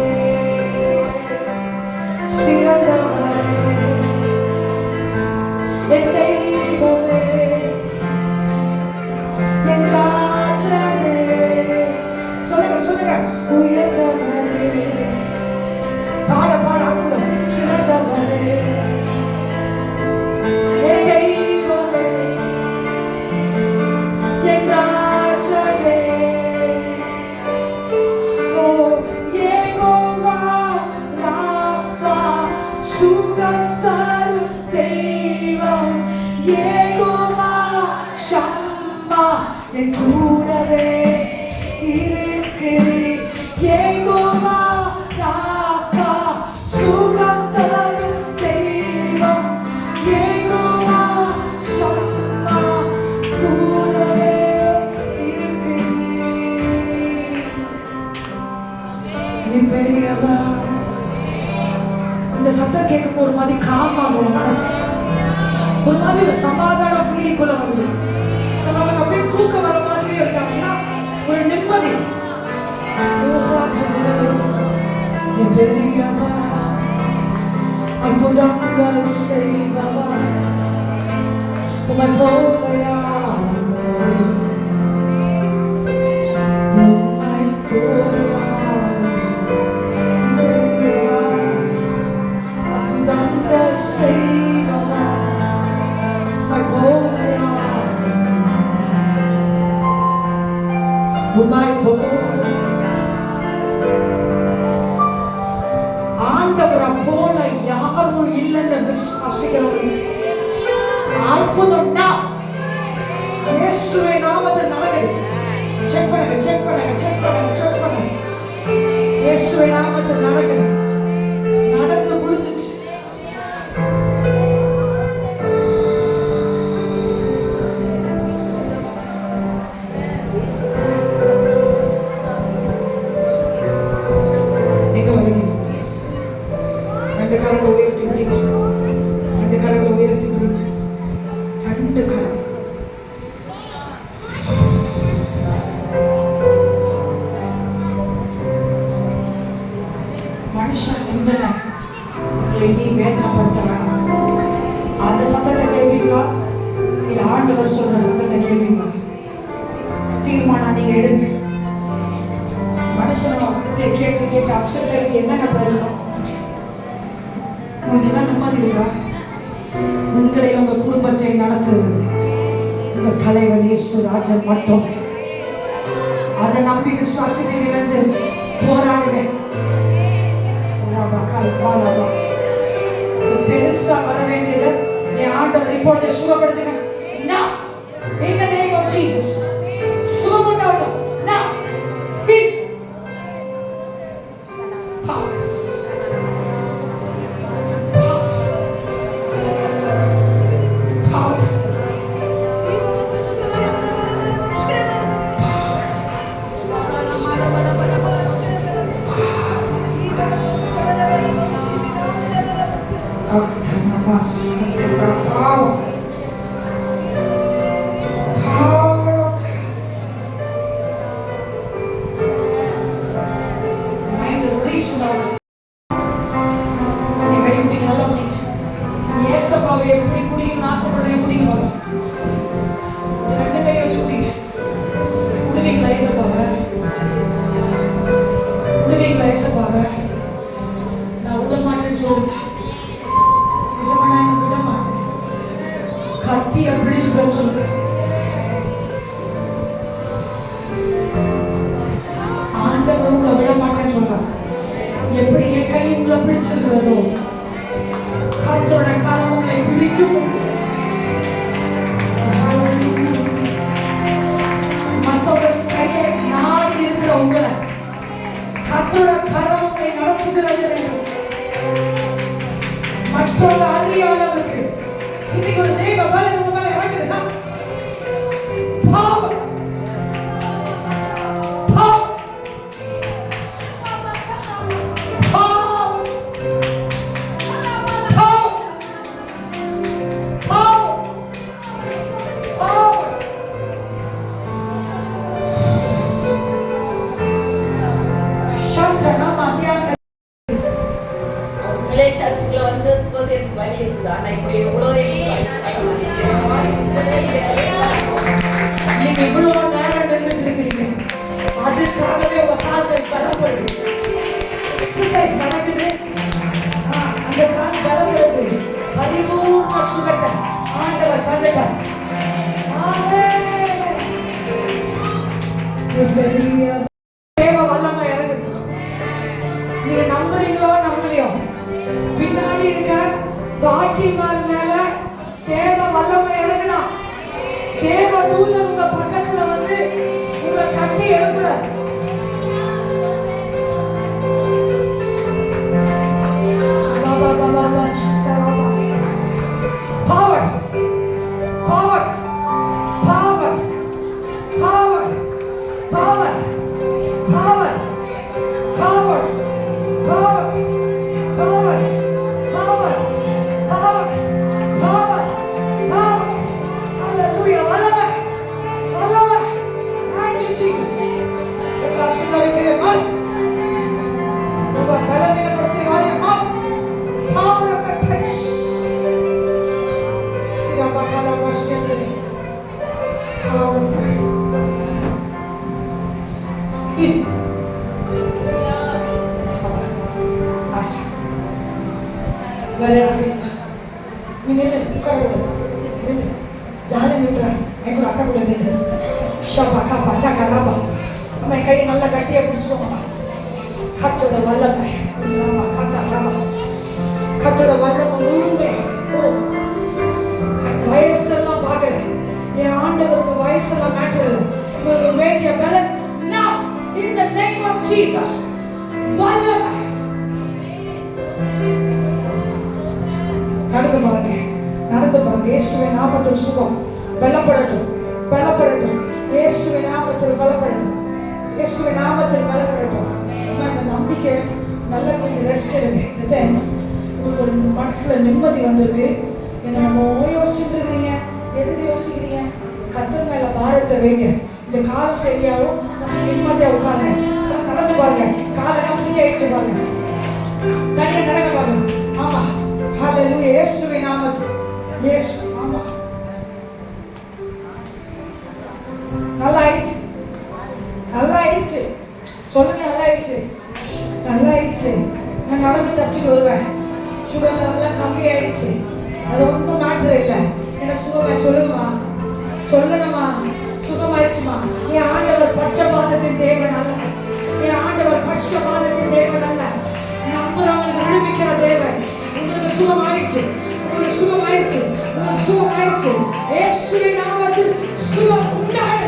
சிறந்தவரே, என் தெய்வமே, என் ராஜனே. சொல்லுங்க சொல்லுங்க. உயர்ந்தவரே, பாட பாட சிறந்தவரே, என் தெய்வமே, என் ராஜனே. ஓ யெகோவா ராஃபா, சுகம் தரும் தெய்வம். யெகோவா ஷம்மா, என் கூடவே இருக்கிறீர். யெகோவா ராஃபா, சுகம் தரும் தெய்வம். யெகோவா ஷம்மா, கூடவே இருக்கிறீர். நீ பெரியவர். இந்த சத்தம் கேட்கும் ஒரு மாதிரி காமாகும் மனசு, ஒரு மாதிரி ஒரு சமாதான ஃபீலிங்குள்ள வருது. சிலவங்களுக்கு அப்படியே தூக்கம் வர மாதிரியே இருக்காங்கன்னா ஒரு நிம்மதி. நீ பெரியவர், அற்புதங்கள் செய்பவர். உம்மை போல யாரும், உம்மை போல யாரும். அற்புதங்கள் யாரும் இல்லைன்னு விசுவாசிக்கிறவர்கள் அற்புதம்னா இயேசுவை நாமத்தில் நடக்குது. செக் பண்ணுங்க, செக் பண்ணுங்க, செக் பண்ணுங்க, செக் பண்ணுங்க. இயேசுவை நாமத்தில் நடக்குது. நடந்து முடிஞ்சிச்சு. எங்க வரீங்க? ரெண்டு காரங்களை உயர்த்தி முடிங்க. ரெண்டு காரங்களை உயர்த்தி முடிங்க. ரெண்டு காரம். மனுஷன் எந்தன உங்களை நீ வேதனைப்படுத்தலாம். அந்த சத்தத்தை கேட்பீங்களா? இல்ல ஆண்டவர் சொல்ற சத்தத்தை கேட்பீங்களா? தீர்மானம் நீங்க எடுங்க. மனுஷனை அவங்ககிட்ட கேட்டு கேட்டு அப்செட் ஆகி என்னென்ன பிரச்சனை? உங்களுக்கு என்ன நிம்மதி இருக்கா? உங்களை உங்க குடும்பத்தை நடத்துறது உங்க தலைவர் இயேசு ராஜன் மட்டும். அதை நம்பி விசுவாசிகள் இழந்து போராடுவேன். பெருசா வர வேண்டியது என் ஆண்டவர் இப்பொழுது சுகப்படுத்துங்க. Now, in the name of Jesus, சுகமுண்டாகட்டும். Now, feel power. நான் விட மாட்டேன்னு சொல்லுங்க. நான் விட மாட்டேன். கத்தி அப்படி சொல்லுங்க. ஆண்டவர் உங்களை விட மாட்டேன்னு சொல்றாங்க. எப்படி என் கை உங்களை பிடிச்சிருக்கிறதோ கர்த்தரோட கரம் உங்களை பிடிக்கும். மற்றோட கையை நாடி இருக்கிற உங்களை கர்த்தரோட கரம் உங்களை நடத்துகிறது. மற்றோட அறியாதவருக்கு இன்னைக்கு ஒரு தெய்வ பல உங்க மேல இறங்குதுன்னா பாவம் சர்ச்சுக்குள்ள வந்து போது எனக்கு வலி இருக்குது. ஆனா இப்ப எவ்வளவு நீங்க இவ்வளவு நேரம் நின்றுட்டு இருக்கிறீங்க. அதுக்காகவே உங்க கால்கள் பலப்படுது. எக்ஸசைஸ் நடக்குது. அந்த கால் பலப்படுது. பரிபூர்ண சுகத்தை ஆண்டவர் தந்துட்டார். பெரிய தேவ வல்லமை இறங்குது. நீங்க நம்புறீங்களோ நம்பலையோ பின்னாடி இருக்க பாட்டிமார் மேல தேவ வல்லமை இறங்குதான். தேவ தூதன் உங்க பக்கத்துல வந்து உங்களை கட்டி எழுப்புறார். Power, power, power, power, power, power, power, power, power, power, power, power, power. Hallelujah. Vallama, vallama. Thank you, Jesus. Eva sunnavikire mal. Eva balamina pradhi vaaya mal. Power of the touch. Tira bakala vashyate. Power of God. கை நல்லா கட்டியா பிடிச்சிக்கோங்க. கத்தோட வல்லமை கர்த்தரோட வல்லமை முழுமை. வயசெல்லாம் பார்க்கல. என் ஆண்டவருக்கு வயசெல்லாம் matter இல்லை. உங்களுக்கு வேண்டிய பலன் now in the name of Jesus. வல்லமை. நடந்து பாருங்க, நடந்து பாருங்க. இயேசுவின் நாமத்தில் சுகம். பலப்படட்டும், பலப்படட்டும். இயேசுவின் நாமத்தில் பலப்படட்டும், இயேசுவின் நாமத்தில் பலப்படட்டும். அந்த நம்பிக்கை நல்ல கொஞ்சம் ரெஸ்ட் எடுங்க. இந்த சென்ஸ் உங்களுக்கு ஒரு மனசுல நிம்மதி வந்திருக்கு. என்ன நம்ம யோசிச்சுட்டு இருக்கிறீங்க, எதுக்கு யோசிக்கிறீங்க? கர்த்தர் மேல பாரத்தை வைங்க. இந்த கால் சரியாகும், நிம்மதியா உட்காருங்க. நடந்து பாருங்க, காலெல்லாம் ஃப்ரீ ஆயிடுச்சு பாருங்க. தனியா நடக்க பாருங்க. ஆமா, ஹalleluya. இயேசுவின் நாமத்தில். இயேசு. ஆமா, நல்லா ஆயிடுச்சு, நல்லா ஆயிடுச்சு. சொல்லுங்க, நல்லா ஆயிடுச்சு, நல்லா ஆயிடுச்சு. நான் நடந்து சர்ச்சுக்கு வருவேன். சுகர் லெவல்லாம் கம்மி ஆயிடுச்சு. அது ஒன்றும் மேட்டர் இல்லை. எனக்கு சுகமே. சொல்லுங்கம்மா, சொல்லுங்கம்மா. சுகமாயிடுச்சுமா. என் ஆண்டவர் பட்சபாதத்தின் தேவன் அல்ல. என் ஆண்டவர் பட்சபாதத்தின் தேவன் அல்ல. நம்புறவங்களுக்கு விடுவிக்கிற தேவன். உங்களுக்கு சுகமாயிடுச்சு, உங்களுக்கு சுகமாயிடுச்சு, உங்களுக்கு சுகமாயிடுச்சு. இயேசுவின் நாமத்தில் சுகம் உண்டாக.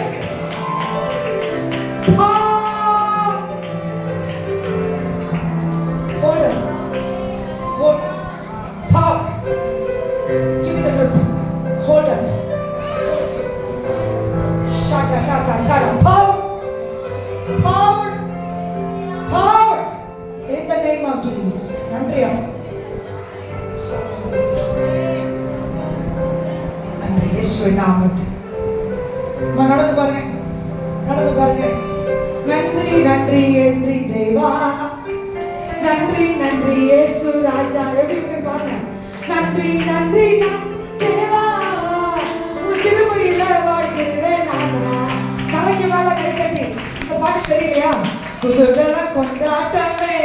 நடந்து பாருங்க, நடந்து பாருங்க. நன்றி நன்றி நன்றி தேவா, நன்றி நன்றி இயேசு ராஜா. எப்படி இருக்கு பாருங்க. நன்றி நன்றி தேவா, உன் திருமையில வாழ்கிறேன் நானா. தலைக்கு மேல கை கட்டி இந்த பாட்டு தெரியலையா? குதூகல கொண்டாட்டமே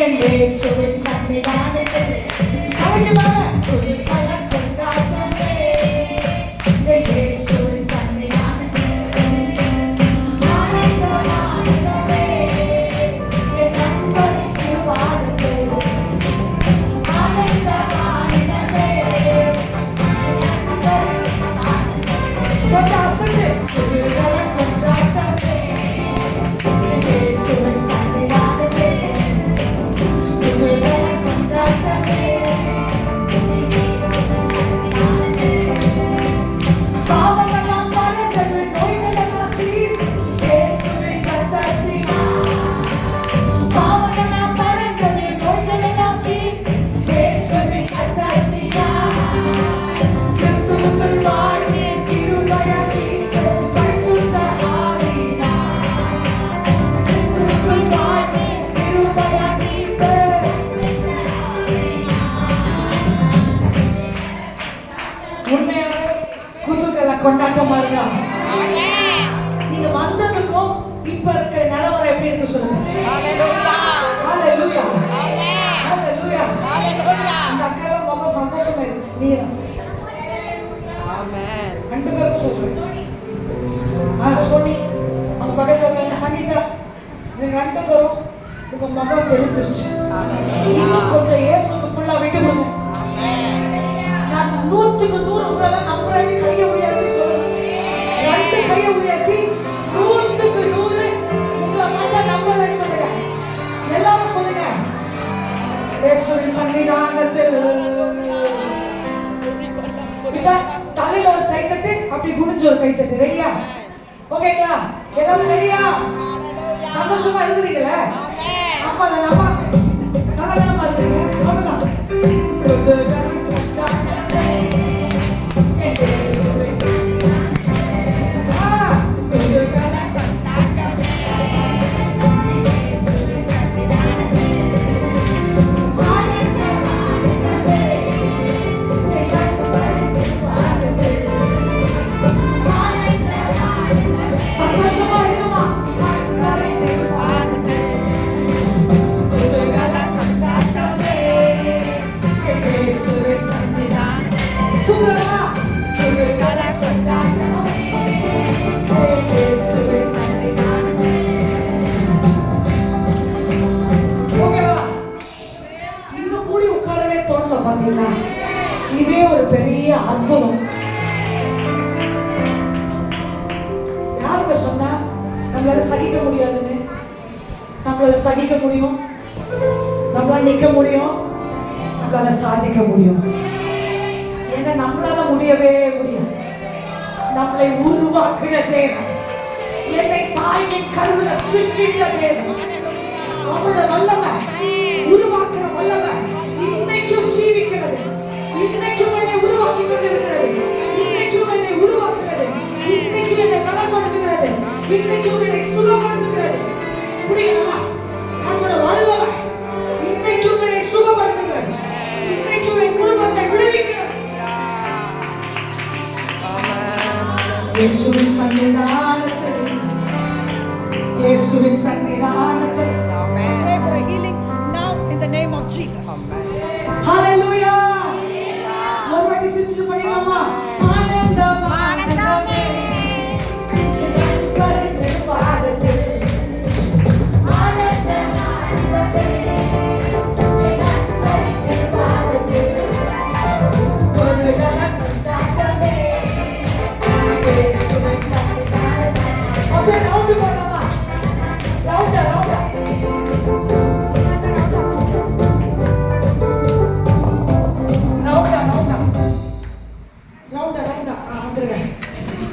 என் இயேசுவின் சன்னிதானத்தில். தலைக்கு மேல குதூகல கொண்டாட்டமே என் இயேசுவின் சன்னிதானத்தில். ஆனந்தம் ஆனந்தமே என் நண்பருக்கு வாருங்கள். ஆனந்தம் ஆனந்தமே கொஞ்சம் அசைச்சு குதூகல கொண்டாட்டமே என் இயேசுவின் சன்னிதானத்தில். குதூகல கொண்டாட்டமே பாவமெல்லாம் பறந்தது, நோய்களெல்லாம் தீர்ந்து இயேசுவின் ரத்தத்தினால். பாவமெல்லாம் பறந்தது, நோய்களெல்லாம் தீர்ந்து இயேசுவின் ரத்தத்தினால். கிறிஸ்துவுக்குள் வாழ்ந்து கிருபையாகிட்டு பரிசுத்த ஆவியினால். கிறிஸ்துவுக்குள் வாழ்ந்து கிருபையாகிட்டு உண்மையாவே குதூகல கொண்டாட்டமா இருக்கா? நீங்க வந்ததுக்கும் இப்ப இருக்கிற நிலவரம் எப்படி இருக்கு சொல்லுங்க. ஹalleluya, ஹalleluya, ஹalleluya. இந்த அக்காலாம் ரொம்ப சந்தோஷமா இருந்துச்சு. நீரா ஆமென். ரெண்டு பேரும் சொல்றேன். சோனி அந்த பக்கத்துல உள்ள சங்கீதா, ரெண்டு பேரும் உங்க மகன் தெரிஞ்சிருச்சு. இன்னும் கொஞ்சம் இயேசுக்கு ஃபுல்லா விட்டு கொடுங்க. நான் 100க்கு 100 உங்களை நம்புறேன். கையை உயர்த்தி சொல்லுங்க. ரெண்டு கையை உயர்த்தி 100க்கு 100 உங்களை மட்டும் நம்புறேன்னு சொல்லுங்க. எல்லாரும் சொல்லுங்க. இயேசுவின் சன்னிதானத்தில். இப்ப தலையில ஒரு கை தட்டு, அப்படி குனிஞ்சு ஒரு கை தட்டு. ரெடியா? ஓகேங்களா? எல்லாரும் ரெடியா? சந்தோஷமா இருக்கிறீங்களா? அப்ப அதை நம்ம நல்லா நம்ம இருக்கீங்க. அவ்வளவுதான். Yes. நம்மளால சகிக்க முடியும், நம்மளால நிக்க முடியும், நம்மளால சாதிக்க முடியும். ஏன்னா நம்மளால முடியவே முடியாது. நம்மளை உருவாக்குற தேவன், என்னை தாயின் கருவில சிருஷ்டித்த தேவன், அவரோட வல்லமை, உருவாக்குற வல்லமை இன்னைக்கும் ஜீவிக்கிறது. இன்னைக்கும் என்னை உருவாக்கி கொண்டிருக்கிறது. இன்னைக்கும் என்னை உருவாக்குகிறது. இன்னைக்கும் என்னை பலப்படுத்துகிறது. இன்னைக்கும் என்னை சுகப்படுத்துகிறது. புரியுங்களா? கர்த்தரோட வல்லமை இன்னைக்கும் என்னை சுகப்படுத்துகிறது. இன்னைக்கும் என் குடும்பத்தை விடுவிக்கிறது. இயேசுவின் சன்னிதானத்தில், இயேசுவின் சன்னிதானத்தில். Pray for a healing now in the name of Jesus. Hallelujah. ஒரு வாட்டி சிரிச்சு படிக்கலாமா? ஆனந்தம் ஆனந்தமே கருணை பாதத்தில். ஆனந்தம் ஆனந்தமே கருணை பாதத்தில். ஒரு கணக்கு தாக்கமே இயேசுவின் சன்னிதானத்தில். அப்படியே ரவுண்டு போடலாமா? ரவுண்டா ரவுண்டா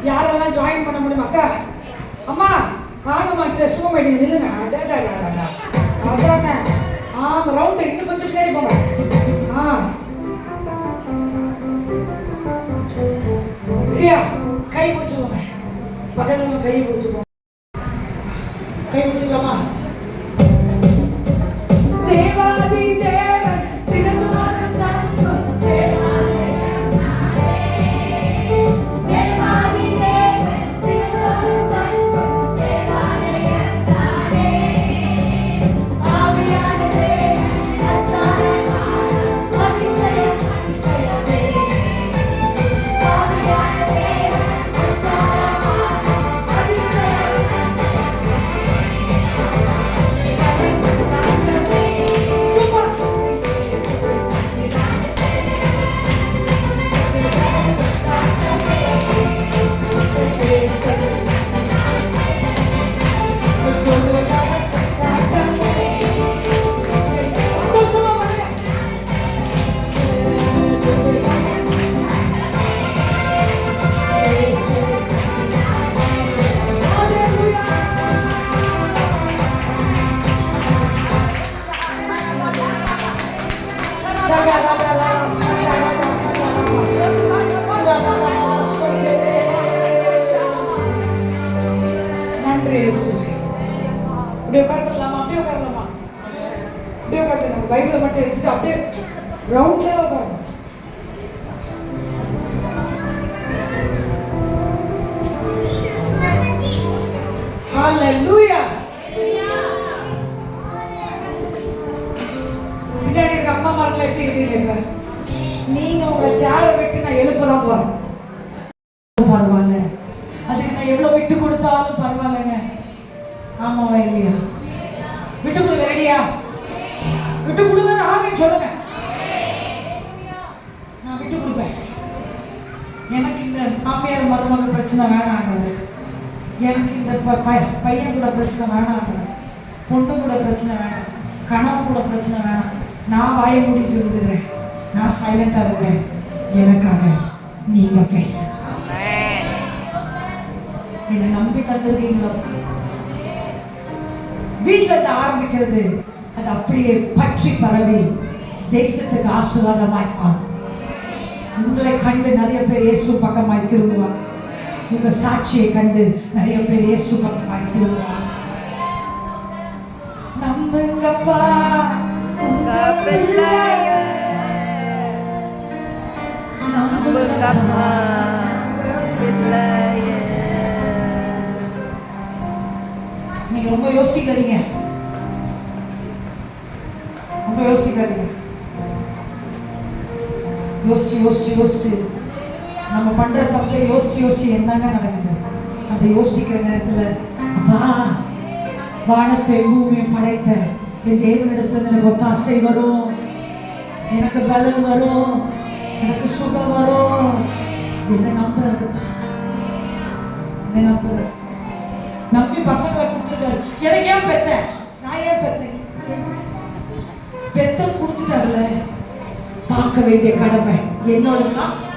யாரெல்லாம் ஜாயின் பண்ண முடியும்? அக்கா, அம்மா வாங்கம்மா, சுகமாயிடுங்க, நில்லுங்க. அதானே ஆமா, ரவுண்டு இன்னும் கொஞ்சம் பின்னாடி போங்க. இல்லையா? கை பிடிச்சுக்கோங்க, பக்கத்துல கையை பிடிச்சுக்கோங்க. கை பிடிச்சுக்கலாமா? தேவாதி தேவன் தினந்தோறும் தங்கும் தேவாலயம் நானே. தேவாதி தேவன் தினந்தோறும் தங்கும் தேவாலயம் நானே. ஆவியான தேவன் அச்சாரமான அதிசயம் அதிசயமே. ஆவியான தேவன் அச்சாரமான அதிசயம் பைபிளை மட்டும் எடுத்துட்டு அப்படியே ரவுண்ட்ல உட்காரும். ஹalleluya. பின்னாடி இருக்க அம்மா மார்களை எப்படி இருக்கீங்க? நீங்க உங்க சேரை விட்டு நான் எழுப்பதான் போறேன். பரவாயில்ல, அதுக்கு நான் எவ்வளவு விட்டு கொடுத்தாலும் பரவாயில்லைங்க. ஆமாவா இல்லையா? விட்டு கொடுக்க ரெடியா? விட்டு கொடுங்க, ஆமென் சொல்லுங்க. நான் விட்டு கொடுப்பேன். எனக்கு இந்த மாமியார் மருமக பிரச்சனை வேணாங்க. எனக்கு இந்த பையன் கூட பிரச்சனை வேணாங்க. பொண்ணு கூட பிரச்சனை வேணாம். கணவன் கூட பிரச்சனை வேணாம். நான் வாயை மூடிட்டு இருந்துடுறேன். நான் சைலண்டா இருக்கிறேன். எனக்காக நீங்க பேசுங்க. என்னை நம்பி தந்திருக்கீங்களோ? வீட்டில் இருந்து ஆரம்பிக்கிறது, அது அப்படியே பற்றி பரவி தேசத்துக்கு ஆசீர்வாதமாய் மாறும். உங்களை கண்டு நிறைய பேர் இயேசு பக்கமாய் திரும்புவாங்க. உங்க சாட்சியை கண்டு நிறைய பேர் இயேசு பக்கமாய் திரும்புவாங்க. நம்புங்கப்பா உங்க பிள்ளைய, நம்புங்கப்பா உங்க பிள்ளைய. நீங்க ரொம்ப யோசிக்காதீங்க, ரொம்ப யோசிக்காதீங்க. யோசிச்சு யோசிச்சு யோசிச்சு நம்ம பண்ற தப்பை யோசிச்சு யோசிச்சு என்னங்க நடக்குது? அந்த யோசிக்கிற நேரத்துல அப்பா வானத்தை பூமியை படைத்த என் தேவனிடத்துல எனக்கு ஒத்தாசை வரும், எனக்கு பலன் வரும், எனக்கு சுகம் வரும். என்ன நம்புறது? என்ன நம்புறது? நம்பி பசங்களை கொடுத்துருக்காரு. எனக்கு ஏன் பெத்த? நான் ஏன் பெத்தேன்? பெத்த கொடுத்துட்டாங்கல்ல, பார்க்க வேண்டிய கடமை என்னோட.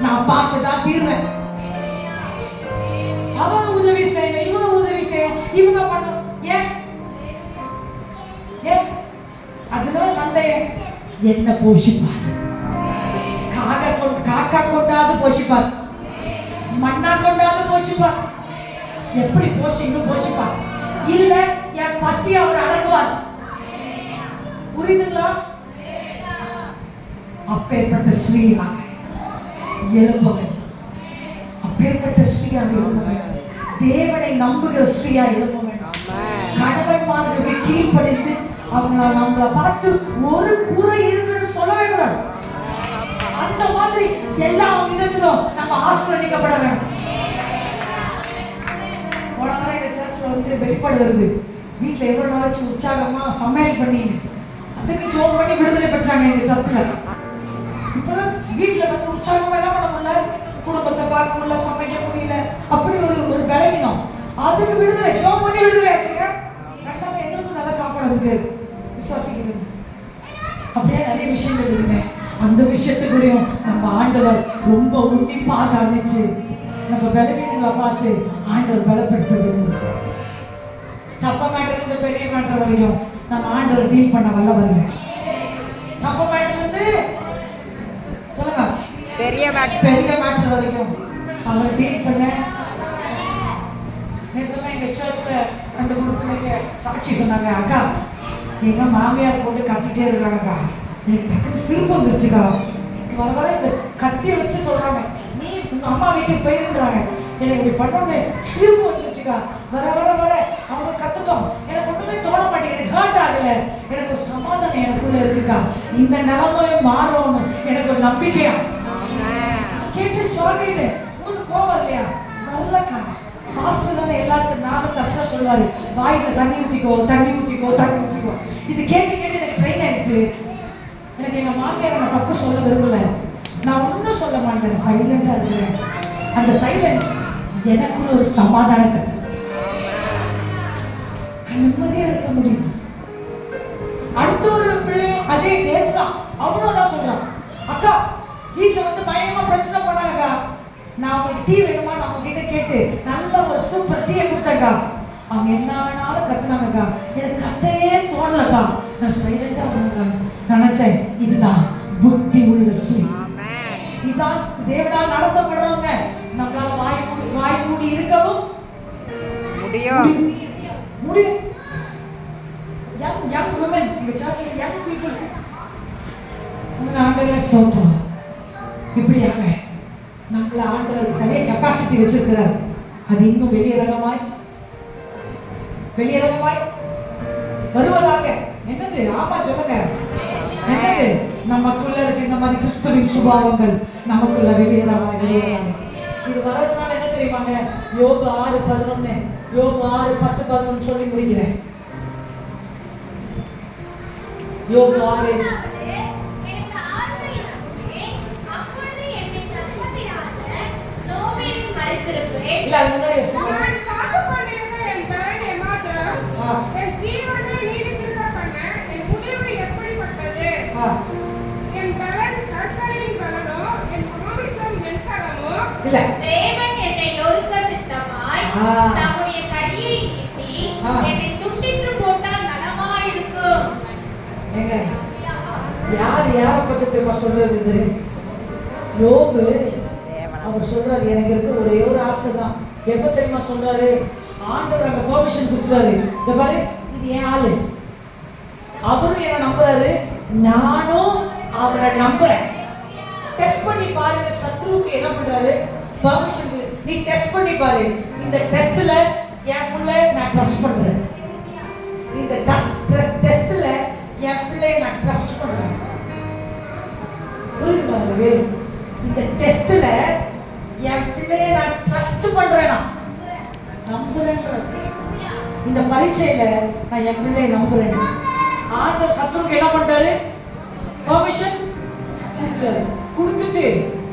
நான் பார்த்துதான் தீர்வேன். அவங்க உதவி செய்யணும், இவங்க உதவி செய்யணும், இவங்க பண்ணணும். ஏன் ஏன் அதனால சண்டைய? என்ன போஷிப்பார்? காக்கா கொண்டாது போஷிப்பார், மண்ணா கொண்டாது போஷிப்பார். எப்படி போஷிப்பார்? இல்ல என் பசி அவர் அடக்குவார். புரியுதுங்களா? அப்பேற்பட்ட ஸ்ரீயாக எழுப்பவன், அப்பேற்பட்ட ஸ்ரீயாக எழுப்பவன், தேவனை நம்புகிற ஸ்ரீயா எழுப்பவன், கணவன்மார்களுக்கு கீழ்ப்படித்து அவங்கள நம்மளை பார்த்து ஒரு குறை இருக்குன்னு சொல்லவே கூடாது. அந்த மாதிரி எல்லா விதத்திலும் நம்ம ஆசீர்வதிக்கப்பட வேண்டும். போன முறை இந்த சர்ச்சில் வந்து வெளிப்பாடு வருது. வீட்டில் எவ்வளோ நாளாச்சும் உற்சாகமா சமையல் பண்ணின்னு அதுக்கு ஜோம் பண்ணி விடுதலை பெற்றாங்க எங்க சர்ச்சில். இப்போதான் வீட்டில் வந்து உற்சாகமா என்ன பண்ண முடியல, குடும்பத்தை பார்க்க முடியல, சமைக்க முடியல, அப்படி ஒரு பலவீனம். அதுக்கு விடுதலை, ஜோம் பண்ணி விடுதலை ஆச்சுங்க. ரெண்டாவது எங்களுக்கும் நல்ல சாப்பாடு வந்துட்டு விசுவாசிக்கிறது. அப்படியே நிறைய விஷயங்கள் இருக்குங்க. அந்த விஷயத்துக்குள்ளேயும் நம்ம ஆண்டவர் ரொம்ப உன்னிப்பாக கவனிச்சு நம்ம பலவீனங்களை பார்த்து ஆண்டவர் பலப்படுத்த சப்ப மேட்டர் இருந்து பெரிய மேட்டர் வரைக்கும் நம்ம ஆண்டவர் டீல் பண்ண வல்லவருங்க. சப்ப மேட்டர்ல இருந்து சொல்லுங்க பெரிய மேட்டர் வரைக்கும் அவர் டீல் பண்ண. நேற்றுலாம் எங்க சர்ச்ல 2 குடும்பத்துக்கு சாட்சி சொன்னாங்க. அக்கா, எங்க மாமியார் போட்டு கத்திட்டே இருக்காங்கக்கா, எனக்கு டக்குனு சிரிப்பு வந்துருச்சுக்கா. வர வர இந்த கத்தியை வச்சு சொல்றாங்க, நீ உங்க அம்மா வீட்டுக்கு போயிருந்தாங்க, எனக்கு இப்படி பண்ணோன்னு சிரிப்பு வந்துருச்சுக்கா. வர வர வர அவங்க கத்துட்டோம், எனக்கு ஒண்ணுமே தோண மாட்டேங்குது, எனக்கு ஹர்ட் ஆகல, எனக்கு ஒரு சமாதானம் எனக்குள்ள இருக்குக்கா. இந்த நிலைமையும் மாறணும், எனக்கு ஒரு நம்பிக்கையா. கேட்டு சொல்லிட்டு உங்களுக்கு கோவம் இல்லையா? வரலக்கா, மாஸ்டர் தானே எல்லாத்துக்கும் நானும் சர்ச்சா சொல்லுவாரு, வாயில தண்ணி ஊத்திக்கோ தண்ணி ஊத்திக்கோ தண்ணி ஊத்திக்கோ. இது கேட்டு கேட்டு எனக்கு ட்ரெயின் ஆயிடுச்சு. எனக்கு எங்க மாமியார் நான் தப்பு சொல்ல விரும்பல, நான் ஒன்றும் சொல்ல மாட்டேன், சைலண்டா இருக்கிறேன். அந்த சைலன்ஸ் எனக்குள்ள ஒரு சமாதானத்தை, நிம்மதியா இருக்க முடியுது. அடுத்த ஒரு பிள்ளை அதே நேர்வு தான், அவ்வளவுதான் சொல்றான், அக்கா வீட்டுல வந்து பயங்கரமா பிரச்சனை பண்ணாங்கக்கா, நான் உங்களுக்கு டீ வேணுமா நம்ம கிட்ட கேட்டு நல்ல ஒரு சூப்பர் டீயை கொடுத்தேக்கா. அவங்க என்ன வேணாலும் கத்துனாங்கக்கா, எனக்கு கத்தையே தோணலக்கா, நான் சைலண்டா நினைச்சேன். இதுதான் புத்தி உள்ள ஸ்ரீ, இதுதான் தேவனால் நடத்தப்படுறவங்க. நம்மளால வாய் மூடி இருக்கவும் முடியும். young women in the church, young people, நம்ம ஆண்டவரே ஸ்தோத்திரம். இப்படியாக நம்மள ஆண்டவர் நிறைய கெப்பாசிட்டி வச்சிருக்கிறார். அது இன்னும் வெளியரங்கமாய் வருவதாக. என்னது? ஆமா சொல்லுங்க, என்னது? நமக்குள்ள இருக்க இந்த மாதிரி கிறிஸ்துவின் சுபாவங்கள் நமக்குள்ள வெளியேறாங்க. இது வர்றதுனால என்ன தெரியுமாங்க? யோபு 6:11, யோபு 6:10-11 சொல்லி முடிக்கிறேன். யோபு 6. இல்ல அது முன்னாடி சொல்லுங்க. இல்ல தேவன் என்னை நொறுக்க சித்தமாய் தம்முடைய கையை நீட்டி என்னை துண்டித்து போட்டால் நலமாயிருக்கும். ஏங்க, யார பத்தி தெரியுமா சொல்றது? இது யோபு அவர் சொல்றாரு, எனக்கு இருக்க ஒரே ஒரு ஆசை தான். எப்ப தெரியுமா சொல்றாரு? ஆண்டவர் அங்க பெர்மிஷன் கொடுத்துறாரு, இந்த பாரு இது என் ஆளு, அவரும் என்ன நம்புறாரு, நானும் அவரை நம்புறேன். டெஸ்ட் பண்ணி பாருங்க. சத்ருவுக்கு என்ன பண்றாரு? பெர்மிஷன், நீ டெஸ்ட் பண்ணி பாரு, இந்த டெஸ்ட்ல என் பிள்ளை நான் ட்ரஸ்ட் பண்றேன், இந்த டெஸ்ட்ல என் பிள்ளை நான் ட்ரஸ்ட் பண்றேன். புரியுதுங்களா உங்களுக்கு? இந்த டெஸ்ட்ல என் பிள்ளைய நான் ட்ரஸ்ட் பண்றேனா, நம்புறேன். இந்த பரீட்சையில நான் என் பிள்ளைய நம்புறேன். ஆண்டவர் சத்ருக்கு என்ன பண்றாரு? பெர்மிஷன் கொடுத்துட்டு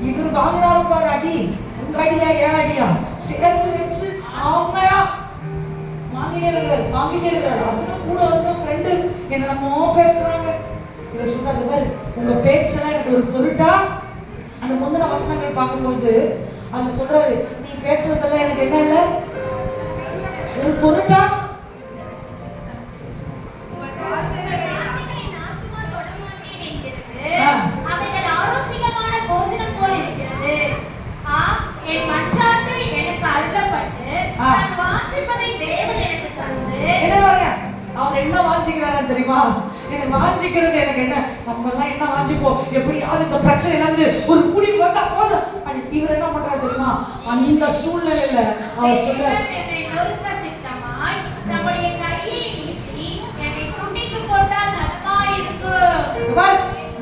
இவர் வாங்கினாரு பாரு அடி, உங்க அடியா என் அடியா சேர்த்து வச்சு செம்மையா வாங்கிட்டே இருக்காரு. அதுக்கு கூட வந்து ஃப்ரெண்டு என்னமோ பேசுறாங்க. இவர் சொன்னாரு, பாரு உங்க பேச்செல்லாம் எனக்கு ஒரு பொருட்டா. அந்த முந்தின வசனங்கள் பார்க்கும்போது அதுல சொல்றாரு, நீ பேசுறதெல்லாம் எனக்கு என்ன இல்லை ஒரு பொருட்டா. அவர் என்ன வாஞ்சிக்கிறாரு தெரியுமா? என்ன வாஞ்சிக்கிறது எனக்கு என்ன, நம்ம எல்லாம் என்ன வாஞ்சிப்போம், எப்படியாவது இந்த பிரச்சனையில இருந்து ஒரு முடிவு வந்தா போதும். இவர் என்ன பண்றாரு தெரியுமா? அந்த சூழ்நிலையில அவர் சொல்ற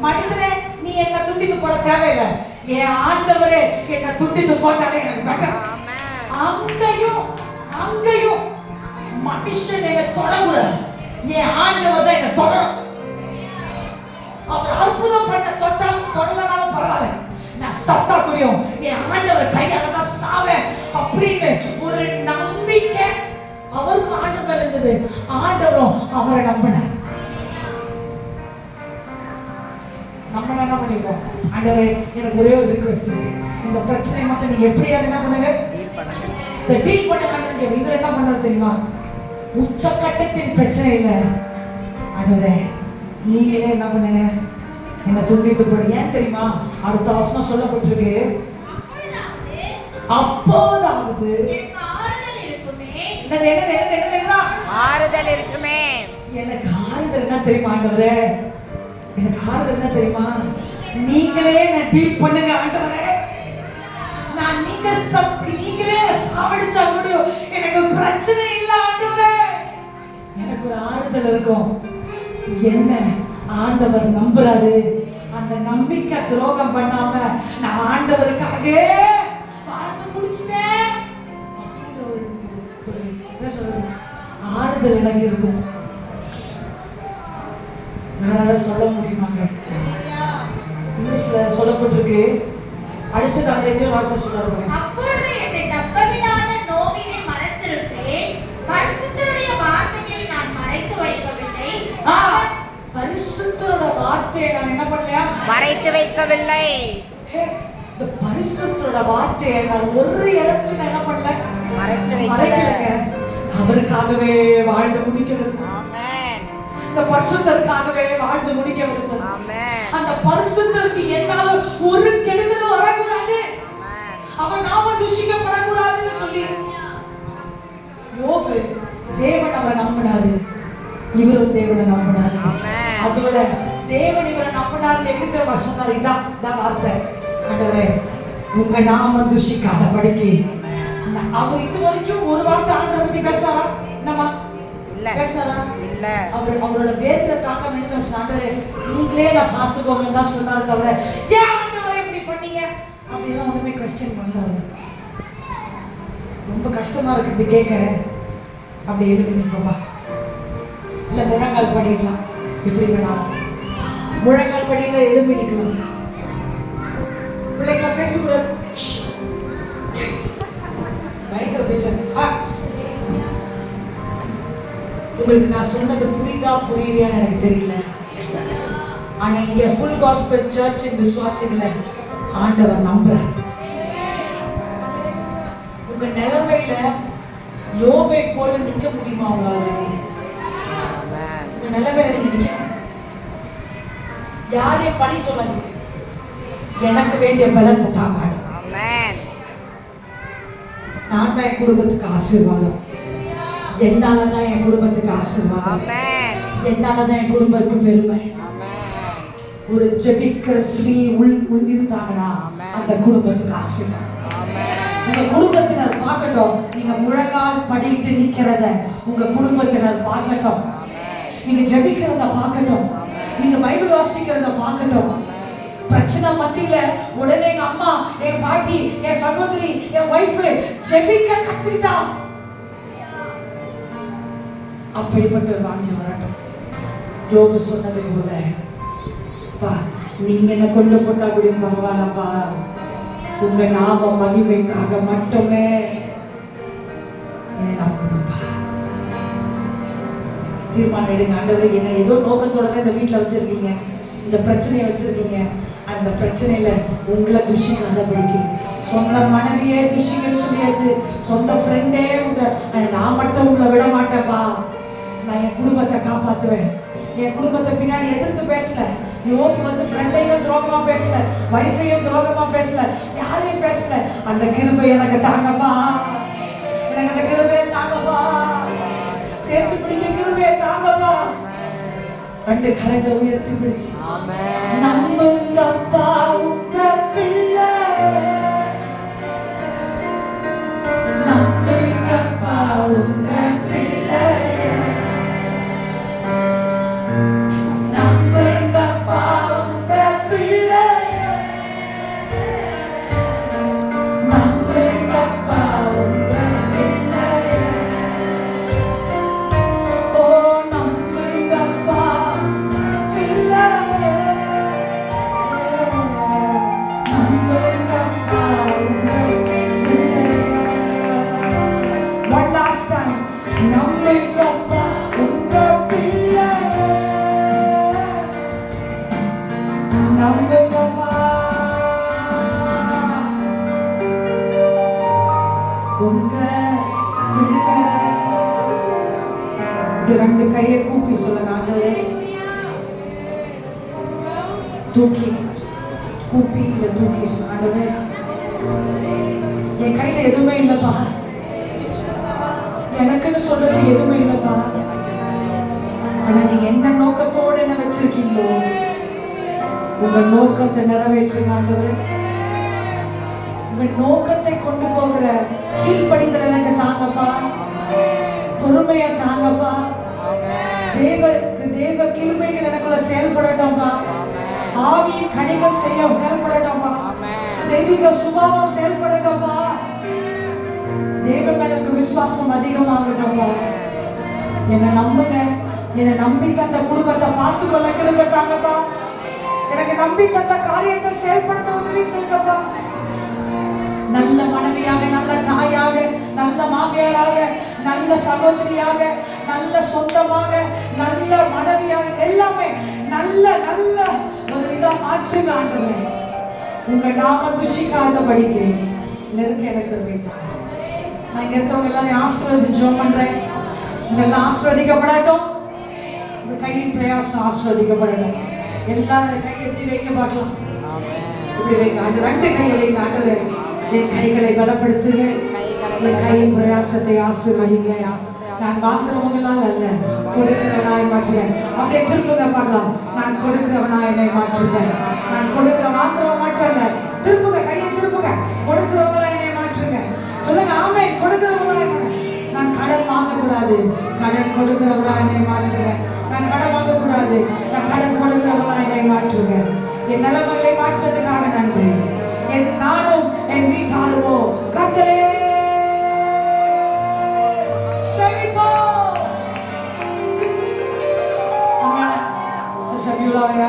மனுஷனே நீ என்ன துண்டித்து போட தேவையில்லை, என் ஆண்டவரே என்ன துண்டித்து போட்டாலே எனக்கு பெட்டர். அங்கேயும் மனுஷன் என்ன தொடக்கூடாது, என் ஆண்டவர் தான் என்ன தொடரும். அவர் அற்புதம் பண்ண தொடலனாலும் பரவாயில்ல, நான் சத்தா கூடியும் என் ஆண்டவர் கையால தான் சாவேன் அப்படின்னு ஒரு நம்பிக்கை அவருக்கு ஆண்டவர் இருந்தது. ஆண்டவரும் அவரை நம்பினார். நம்ம என்ன பண்ணிருக்கோம்? ஆண்டவரே எனக்கு ஒரே ஒரு ரிக்வெஸ்ட் இருக்கு, இந்த பிரச்சனை மட்டும் நீங்க எப்படியாவது என்ன பண்ணுங்க இந்த டீல் பண்ண. இவர் என்ன பண்றது தெரியுமா? உச்சக்கட்டத்தின் பிரச்சனை இல்லை, ஆண்டவரே நீங்களே என்ன பண்ணுங்க என்ன துண்டித்து போடுங்க. ஏன் தெரியுமா? அடுத்த வசனம் சொல்லப்பட்டிருக்கு, அப்போதாவது ஆறுதல் இருக்குமே. எனக்கு ஆறுதல் என்ன தெரியுமா ஆண்டவரே? எனக்கு ஆறுதல் என்ன தெரியுமா? நீங்களே என்ன டீல் பண்ணுங்க ஆண்டவரே. நான் நீங்களே சாவடிச்சா முடியும், எனக்கு பிரச்சனை இல்லை ஆண்டவரே. எனக்கு ஒரு ஆறுதல் இருக்கும், என்ன ஆண்டவர் நம்புறாரு. அந்த நம்பிக்கை துரோகம் பண்ணாம நான் ஆண்டவருக்காக வாழ்ந்து முடிச்சிட்டேன். ஆறுதல் எனக்கு இருக்கும். யாரால சொல்ல முடியுமாங்க? இங்கிலீஷ்ல சொல்லப்பட்டிருக்கு. அடுத்து நான் எங்க வார்த்தை சொல்றாரு, அப்பொழுது என்னை தப்பவிடாத நோவினை மறைத்திருப்பேன், பரிசுத்தருடைய வார்த்தையை நான் மறைத்து வைக்கவில்லை. பரிசுத்தரோட வார்த்தையை நான் என்ன பண்ணலையா? மறைத்து வைக்கவில்லை. இந்த பரிசுத்தரோட வார்த்தையை நான் ஒரு இடத்துல நான் என்ன பண்ணல? மறைச்சு வைக்கல. அவருக்காகவே வாழ்ந்து முடிக்க விரும்புகிறேன். ஆமென். இந்த பரிசுத்தருக்காகவே வாழ்ந்து முடிக்க விரும்புகிறேன். ஆமென். அந்த பரிசுத்தருக்கு என்னால ஒரு கெடுதலும் வரக்கூடாது, அவன் நாம துஷிக்கப்படக்கூடாதுன்னு சொல்லி யோபு தேவன் அவரை நம்பினாரு, இவரும் தேவனை நம்பினாரு. அதோட தேவன் இவரை நம்பினார் எப்படி சொன்னார்? இதான் வார்த்தை, ஆண்டவரே உங்க நாம துஷிக்காத படிக்கு. அவர் இது வரைக்கும் ஒரு வார்த்தை ஆண்டவரை பத்தி பேசுறாரா? என்னமா பேசுறாரா? இல்ல. அவரோட வேதனை தாங்க வேண்டியது. ஆண்டவரே நீங்களே நான் பார்த்துக்கோங்க தான் சொன்னாரு தவிர ஏன் ஆண்டவரை இப்படி பண்ணீங்க அப்படிலாம் ஒண்ணுமே கொஸ்டின் பண்ணாரு. ரொம்ப கஷ்டமா இருக்குது கேட்க. அப்படி எழுதி நிற்போமா? இல்ல முழங்கால் படிக்கலாம், எப்படி வேணாலும் முழங்கால் படியில எழும்பி நிற்கலாம். பிள்ளைங்களா பேசக்கூடாது, மைக்கேல் பேச்சு. உங்களுக்கு நான் சொன்னது புரியுதா புரியலையான்னு எனக்கு தெரியல. ஆனா இங்க ஃபுல் காஸ்பல் சர்ச் விசுவாசிகளை ஆண்டவர் நம்புறார். உங்க நிலைமையில யோபை போல நிக்க முடியுமா உங்களால? உங்க நிலைமையில நீங்க யாரையும் பழி சொல்லாதீங்க. எனக்கு வேண்டிய பலத்தை தாங்க. நான் தான் என் குடும்பத்துக்கு ஆசீர்வாதம், என்னாலதான் என் குடும்பத்துக்கு ஆசீர்வாதம், என்னாலதான் என் குடும்பத்துக்கு பெருமை. ஒரு ஜெபிக்கிற ஸ்ரீ உள் இருந்தாங்கன்னா அந்த குடும்பத்துக்கு ஆசீர்வாதம். உங்க குடும்பத்தினர் பார்க்கட்டும், நீங்க முழங்கால் படிட்டு நிக்கிறத உங்க குடும்பத்தினர் பார்க்கட்டும், நீங்க ஜெபிக்கிறத பார்க்கட்டும், நீங்க பைபிள் வாசிக்கிறத பார்க்கட்டும். பிரச்சனை மத்தியில உடனே எங்க அம்மா, என் பாட்டி, என் சகோதரி, என் வைஃப் ஜெபிக்க கத்துக்கிட்டா. அப்படிப்பட்ட ஒரு வாஞ்சை வரட்டும். யோபு சொன்னது போல, பா நீங்க என்ன கொண்டு போட்டா கூட பரவாயில்லப்பா, உங்க நாம மகிமைக்காக மட்டுமே என்ன நம்புங்கப்பா. தீர்மானம் எடுங்க. ஆண்டவரே, என்ன ஏதோ நோக்கத்தோட தான் இந்த வீட்டில் வச்சிருக்கீங்க, இந்த பிரச்சனையை வச்சிருக்கீங்க. அந்த பிரச்சனையில உங்களை துஷிக்காத படிக்கு, சொந்த மனைவியே துஷிங்கன்னு சொல்லியாச்சு, சொந்த ஃப்ரெண்டே நான் மட்டும் உங்களை விட மாட்டேன்ப்பா, நான் என் குடும்பத்தை காப்பாத்துவேன். என் குடும்பத்தை பின்னாடி எதிர்த்து பேசல. யோபு வந்து ஃப்ரெண்டையும் துரோகமா பேசல, வைஃபையும் துரோகமா பேசல, யாரையும் பேசல. அந்த கிருபை எனக்கு தாங்கப்பா, எனக்கு அந்த கிருபையை தாங்கப்பா, சேர்த்து பிடிக்க கிருபையை தாங்கப்பா. 2 கரங்களை உயர்த்தி பிடிச்சு நம்புங்கப்பா உங்க பிள்ளை, நம்புங்கப்பா உங்க பிள்ளை, நம்புங்கப்பா உங்க பிள்ளை, நம்புங்கப்பா உங்க பிள்ளை. ஓ நம்புங்கப்பா பிள்ளை, நம்புங்கப்பா உங்க பிள்ளை. One last time. நம்புங்கப்பா உங்க பிள்ளை, நம்புங்கப்பா உங்க பிள்ளை. இந்த 2 கையை கூப்பி சொல்லுங்க. ஆண்டவரே, தூக்கி கூப்பி இல்ல தூக்கி சொல்லுங்க. ஆண்டவரே, என் கையில எதுவுமே இல்லப்பா, எனக்குன்னு சொல்றது எதுவுமே இல்லப்பா. ஆனா நீங்க என்ன நோக்கத்தோட என்ன வச்சிருக்கீங்களோ உங்க நோக்கத்தை நிறைவேற்றுங்க ஆண்டவரே. உங்க நோக்கத்தை கொண்டு போகிற கீழ்ப்படிதல் எனக்கு தாங்கப்பா, பொறுமையை தாங்கப்பா. தேவ கிருபைகள் எனக்குள்ள செயல்படட்டும்பா, ஆவியின் கனிகள் செய்ய செயல்படட்டும்பா, தெய்வீக சுபாவம் செயல்படட்டும்பா, தேவ மேல எனக்கு விசுவாசம் அதிகமாகட்டும்பா. என்னை நம்புங்க, என்னை நம்பி தந்த குடும்பத்தை பார்த்துக்கொள்ள கிருபை தாங்கப்பா, எனக்கு நம்பி தந்த காரியத்தை செயல்படுத்த உதவி செய்யுங்கப்பா. நல்ல மனைவியாக, நல்ல தாயாக, நல்ல மாமியாராக, நல்ல சகோதரியாக, நல்ல சொந்தமாக, நல்ல மனைவியாக, எல்லாமே நல்ல நல்ல ஒரு இதா மாற்றுங்க ஆண்டவரே. உங்க நாம துஷிக்காதபடிக்கு நெருக்க எனக்கு வைத்தாங்க. நான் இங்க இருக்கிறவங்க எல்லாரும் ஆசீர்வதிச்சு ஜெபம் பண்றேன். இதெல்லாம் ஆசீர்வதிக்கப்படட்டும், உங்க கையின் பிரயாசம் ஆசீர்வதிக்கப்படட்டும். எல்லாரும் கையை எப்படி வைக்க பார்க்கலாம், இப்படி வைக்க. அந்த 2 கையை வைக்க. ஆண்டவரே, என் கைகளை பலப்படுத்துங்க, என் கையின் பிரயாசத்தை ஆசீர்வதிங்க. நான் வாங்குறவங்களால் அல்ல, கொடுக்கிறவனாய் மாற்றுவேன். அப்படியே திரும்புங்க பார்க்கலாம். நான் கொடுக்கிறவனாய் என்னை மாற்றுவேன். நான் கொடுக்கிற வாங்குறவன் மட்டும் அல்ல, திரும்புங்க, கையை திரும்புங்க, கொடுக்கிறவங்களா என்னை மாற்றுங்க. சொல்லுங்க ஆமென். கொடுக்கிறவங்களா நான் கடன் வாங்கக்கூடாது, கடன் கொடுக்கிறவங்களா என்னை மாற்றுங்க. நான் கடன் வாங்கக்கூடாது, நான் கடன் கொடுக்கிறவங்களா என்னை மாற்றுங்க. என் நிலைமைகளை மாற்றுறதுக்காக நன்றி. என் நானும் என் வீட்டாருமோ கர்த்தரே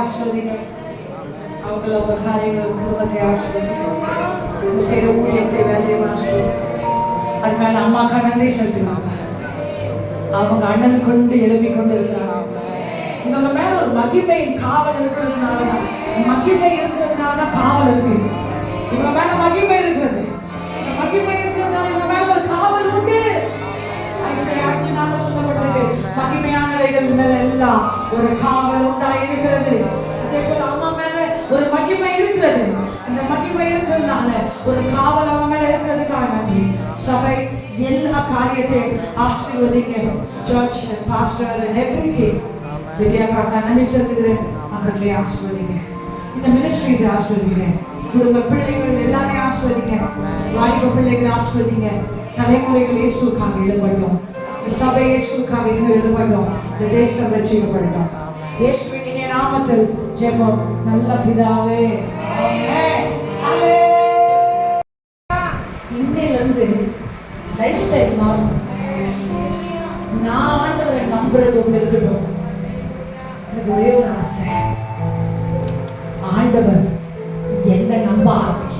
ஆசீர்வதிங்க. அவங்கள உங்க காரியங்கள் குடும்பத்தை ஆசீர்வதிங்க. உங்க செய்கிற ஊழியத்தை வேலையை ஆசீர்வதிங்க. அது மேல அம்மாக்கா நன்றி செலுத்துவாங்க. அவங்க அண்ணன் கொண்டு எழுப்பி கொண்டு இருக்கிறாங்க. இவங்க மேல ஒரு மகிமையின் காவல் இருக்கிறதுனாலதான், மகிமை இருக்கிறதுனாலதான் காவல் இருக்கு. இவங்க மேல மகிமை இருக்கிறது, மகிமை இருக்கிறதுனால இவங்க மேல ஒரு காவல் உண்டு. சொல்லப்பட்டிருக்கு, மகிமையானவைகள் மேல எல்லாம் ஒரு காவல் உண்டாயிருக்கிறது. அதே போல அம்மா மேல ஒரு மகிமை இருக்கிறது. அந்த மகிமை இருக்கிறதுனால ஒரு காவல் அவங்க மேல இருக்கிறதுக்காக நன்றி. சபை எல்லா காரியத்தையும் ஆசீர்வதிங்க. Church and pastor and everything லிடியாக்காக நன்றி செலுத்துகிறேன். அவர்களை ஆசீர்வதிங்க. இந்த மினிஸ்ட்ரிஸ் ஆசீர்வதிங்க. குடும்ப பிள்ளைகள் எல்லாரையும் ஆசீர்வதிங்க. வாலிப பிள்ளைகளை ஆசீர்வதிங்க. தலைமுறைகள் இயேசுக்காக எழுதப்பட்டோம். சபை இயேசுக்காக இன்னும் எழுதப்பட்டோம். இந்த தேசம் ரட்சிக்கப்படட்டும். இயேசுவின் இனிய நாமத்தில் ஜெபம் நல்ல பிதாவே, ஆமென். ஹalleluya. இன்னையிலிருந்து லைஃப் ஸ்டைல் மாறும். நான் ஆண்டவரை நம்புறது ஒன்று இருக்கட்டும். எனக்கு ஒரே ஒரு ஆசை, ஆண்டவர் என்ன நம்ப ஆரம்பிக்கும்.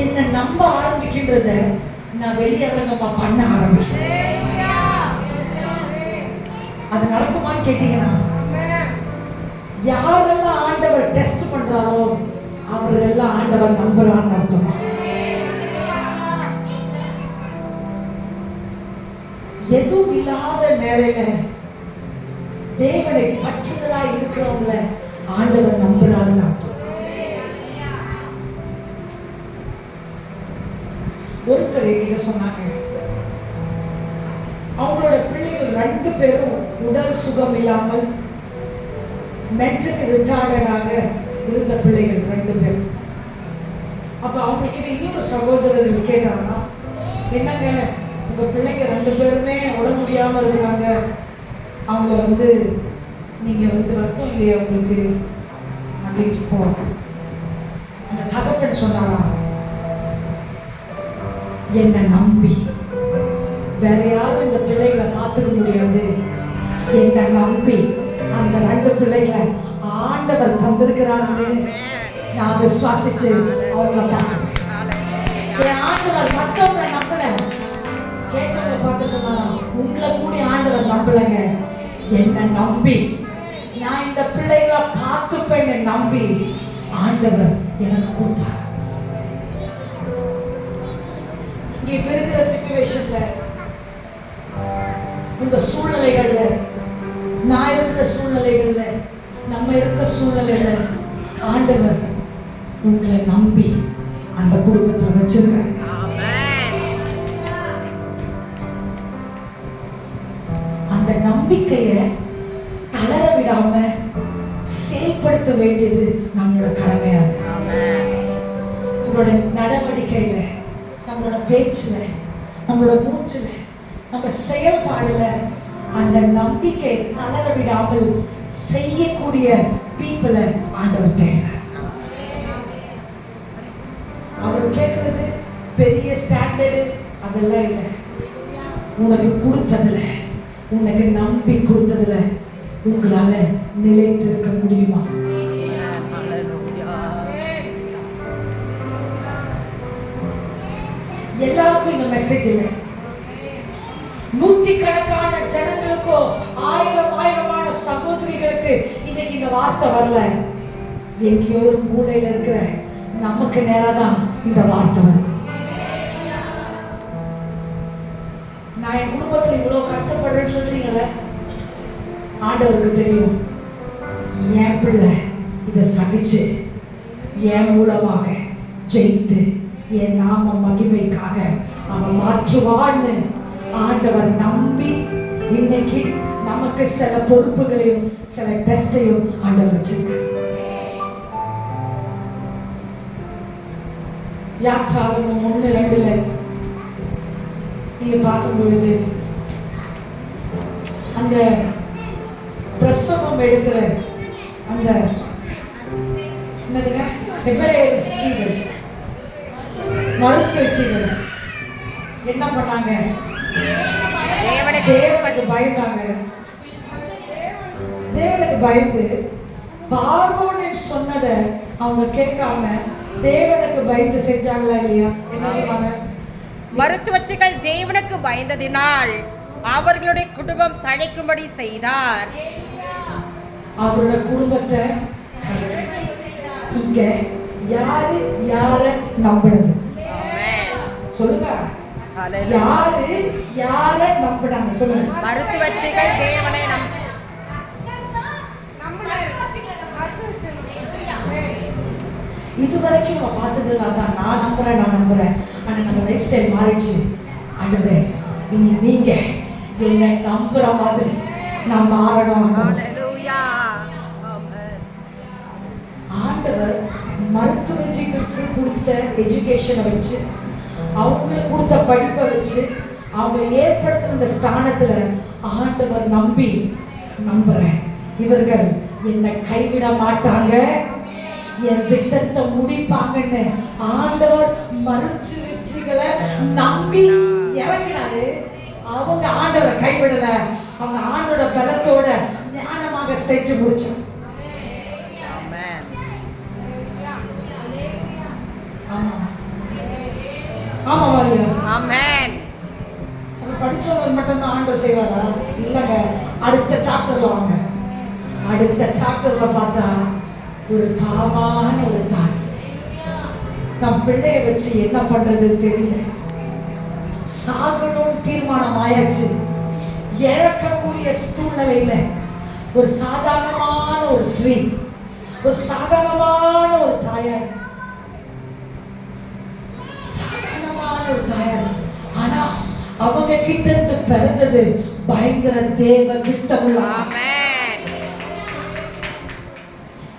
என்ன நம்ப ஆரம்பிக்கின்றத நான் வெளியரங்கமா பண்ண ஆரம்பிக்கிறேன். அது நடக்குமான்னு கேட்டீங்கன்னா, யாரெல்லாம் ஆண்டவர் டெஸ்ட் பண்றாரோ அவரெல்லாம் ஆண்டவர் நம்புறான்னு அர்த்தம். எதுவும் இல்லாத நேரையில தேவனை பற்றுதலா இருக்கிறவங்கள ஆண்டவர் நம்புறாருன்னு அர்த்தம். ஒருத்தர் என்கிட்ட சொன்னாங்க, அவங்களோட பிள்ளைகள் 2 பேரும் உடல் சுகம் இல்லாமல் மென்டலி ரிட்டார்டடாக இருந்த பிள்ளைகள் 2 பேரும். அப்ப அவங்ககிட்ட இன்னொரு சகோதரர்கள் கேட்டாங்கன்னா, என்னங்க உங்க பிள்ளைங்க 2 பேருமே உடம்பு முடியாம இருக்கிறாங்க, அவங்கள நீங்க வருத்தம் இல்லையா உங்களுக்கு அப்படின்னு போவாங்க. அந்த தகப்பன் சொன்னாராம், என்னை நம்பி வேற யாரும் இந்த பிள்ளைகளை பார்த்துக்க முடியாது, என்னை நம்பி அந்த 2 பிள்ளைகளை ஆண்டவர் தந்திருக்கிறான்னு நான் விசுவாசிச்சு அவங்கள பார்த்துக்கிறேன். என் ஆண்டவர் மற்றவங்களை நம்பல, கேட்டவங்களை பார்த்து சொன்னாராம், உங்களை கூடி ஆண்டவர் நம்பலங்க, என்னை நம்பி நான் இந்த பிள்ளைகளை பார்த்துப்பேன்னு நம்பி ஆண்டவர் எனக்கு கொடுத்தார். இங்க இருக்கிற சிச்சுவேஷன்ல, உங்க சூழ்நிலைகள்ல, நான் இருக்கிற சூழ்நிலைகள்ல, நம்ம இருக்க சூழ்நிலையில ஆண்டவர் உங்களை நம்பி அந்த குடும்பத்தை வச்சிருக்காரு. அந்த நம்பிக்கையை தளர விடாம செயல்படுத்த வேண்டியது நம்மளோட கடமையா இருக்கு. நம்மளோட நடவடிக்கையில, நம்மளோட பேச்சுல, நம்மளோட மூச்சுல, நம்ம செயல்பாடுல அந்த நம்பிக்கை தளர விடாமல் செய்யக்கூடிய பீப்புளை ஆண்டவர் தேவை. அவர் கேட்கறது பெரிய ஸ்டாண்டர்டு அதெல்லாம் இல்லை. உனக்கு கொடுத்ததுல, உனக்கு நம்பி கொடுத்ததுல உங்களால நிலைத்திருக்க முடியுமா? எல்லாருக்கும் இந்த மெசேஜ் இல்லை. 100 கணக்கான ஜனங்களுக்கோ, ஆயிரமான சகோதரிகளுக்கு இன்னைக்கு இந்த வார்த்தை வரல. எங்கேயோ ஒரு மூலையில இருக்கிற நமக்கு நேரம்தான் இந்த வார்த்தை வருது. நான் என் குடும்பத்துல இவ்வளவு கஷ்டப்படுறேன்னு சொல்றீங்களே, ஆண்டவருக்கு தெரியும். என் பிள்ளை இதை சகிச்சு என் மூலமாக ஜெயித்து என் நாம மகிமைக்காக அவன் மாற்றுவான்னு ஆண்டவர் நம்பி இன்னைக்கு நமக்கு சில பொறுப்புகளையும் சில டெஸ்டையும் ஆண்டவர் வச்சிருக்கார். யாத்ராகமம் 1:2 நீங்க பார்க்கும் பொழுது அந்த பிரசவம் எடுக்கிற அந்த என்னதுங்க ஸ்ரீகள் மருத்துவச்சிகள் என்ன பண்ணாங்க? தேவனுக்கு பயந்தாங்க. தேவனுக்கு பயந்து பார்வோன்னு சொன்னதை அவங்க கேட்காம தேவனுக்கு பயந்து செஞ்சாங்களா இல்லையா? என்ன சொன்னாங்க? மருத்துவச்சிகள் தேவனுக்கு பயந்ததினால் அவர்களுடைய குடும்பம் தழைக்கும்படி செய்தார். அவரோட குடும்பத்தை இங்க யாரு யார நம்பணும் சொல்லுங்க. யாரு யார நம்பினாங்க சொல்லுங்க. மருத்துவச்சிகள் தேவனை இதுவரைக்கும் நம்ம பார்த்ததுல தான் நான் நம்புறேன். ஆனா நம்ம லைஃப் ஸ்டைல் மாறிடுச்சு. ஆண்டவரே இனி நீங்க என்ன நம்புற மாதிரி நான் மாறணும். ஆண்டவர் மருத்துவச்சிகளுக்கு கொடுத்த எஜுகேஷனை வச்சு, அவங்களுக்கு கொடுத்த படிப்பை வச்சு, அவங்களை ஏற்படுத்தின இந்த ஸ்தானத்துல ஆண்டவர் நம்புறேன், இவர்கள் என்னை கைவிட மாட்டாங்க, என் திட்டத்தை முடிப்பாங்கன்னு ஆண்டவர் மருத்துவச்சிகளை நம்பி இறங்கினாரு. அவங்க ஆண்டவரை கைவிடல, அவங்க ஆண்டோட பலத்தோட ஞானமாக செஞ்சு முடிச்சாங்க. ஆமா ஆமென். அது படிச்சவங்களுக்கு மட்டும்தான் ஆண்டவர் செய்வாரா? இல்லைங்க. அடுத்த சாப்டர்ல வாங்க. அடுத்த சாப்டர்ல பார்த்தா ஒரு பாவமான ஒரு தாய் தம் பிள்ளைய வச்சு என்ன பண்றது தெரியல. சாகணும் தீர்மானம் ஆயாச்சு. இழக்கக்கூடிய சூழ்நிலையில ஒரு சாதாரணமான ஒரு ஸ்ரீ, ஒரு சாதாரணமான ஒரு தாயார், சாதாரணமான ஒரு தாயார். ஆனா அவங்க கிட்ட இருந்து பிறந்தது பயங்கர தேவ திட்டமுள்ள. ஆமென்.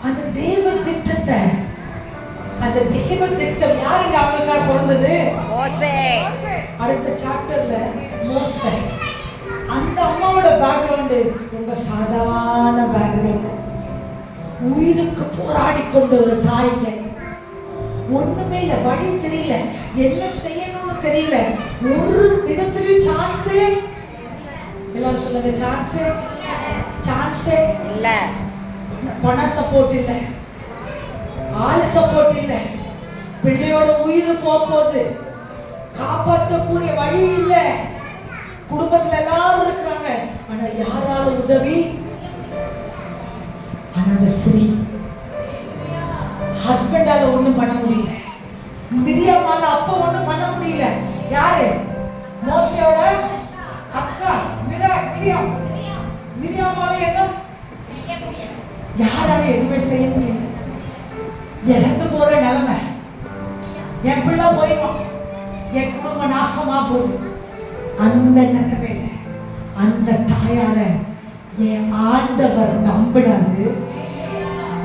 அந்த தேவ திட்டத்தை, அந்த தேவ திட்டம் யாருங்க அவங்களுக்காக பிறந்தது? மோசே. அடுத்த சாப்டர்ல மோசே. அந்த அம்மாவோட பேக்ரவுண்டு ரொம்ப சாதாரண பேக்ரவுண்ட். உயிருக்கு போராடி கொண்ட ஒரு தாய்ங்க. ஒண்ணுமே இல்லை, வழி தெரியல, என்ன செய்யணும்னு தெரியல, ஒரு விதத்திலும் சான்ஸே. எல்லாரும் சொல்லுங்க, சான்ஸே இல்ல. பண சப்போர்ட் இல்ல, ஆளு சப்போர்ட் இல்ல, பிள்ளையோட உயிர் போகுது, காப்பாற்றக்கூடிய வழி இல்ல. குடும்பத்துல எல்லாரும் இருக்கிறாங்க, ஆனா யாராலும் உதவி. ஆனா அந்த ஸ்திரீ ஹஸ்பண்டால ஒண்ணும் பண்ண முடியல, மிரியாமால அப்ப ஒண்ணும் பண்ண முடியல. யாரு? மோசேயோட அக்கா மிரியாம். மிரியாமால என்ன யாரால எதுவுமே செய்ய முடியல. இறந்து போற நிலைமை. என் பிள்ளை போயிடும், என் குடும்பம் நாசமா போகுது. அந்த நிலைமையில அந்த தாயார என் ஆண்டவர் நம்பினாரு,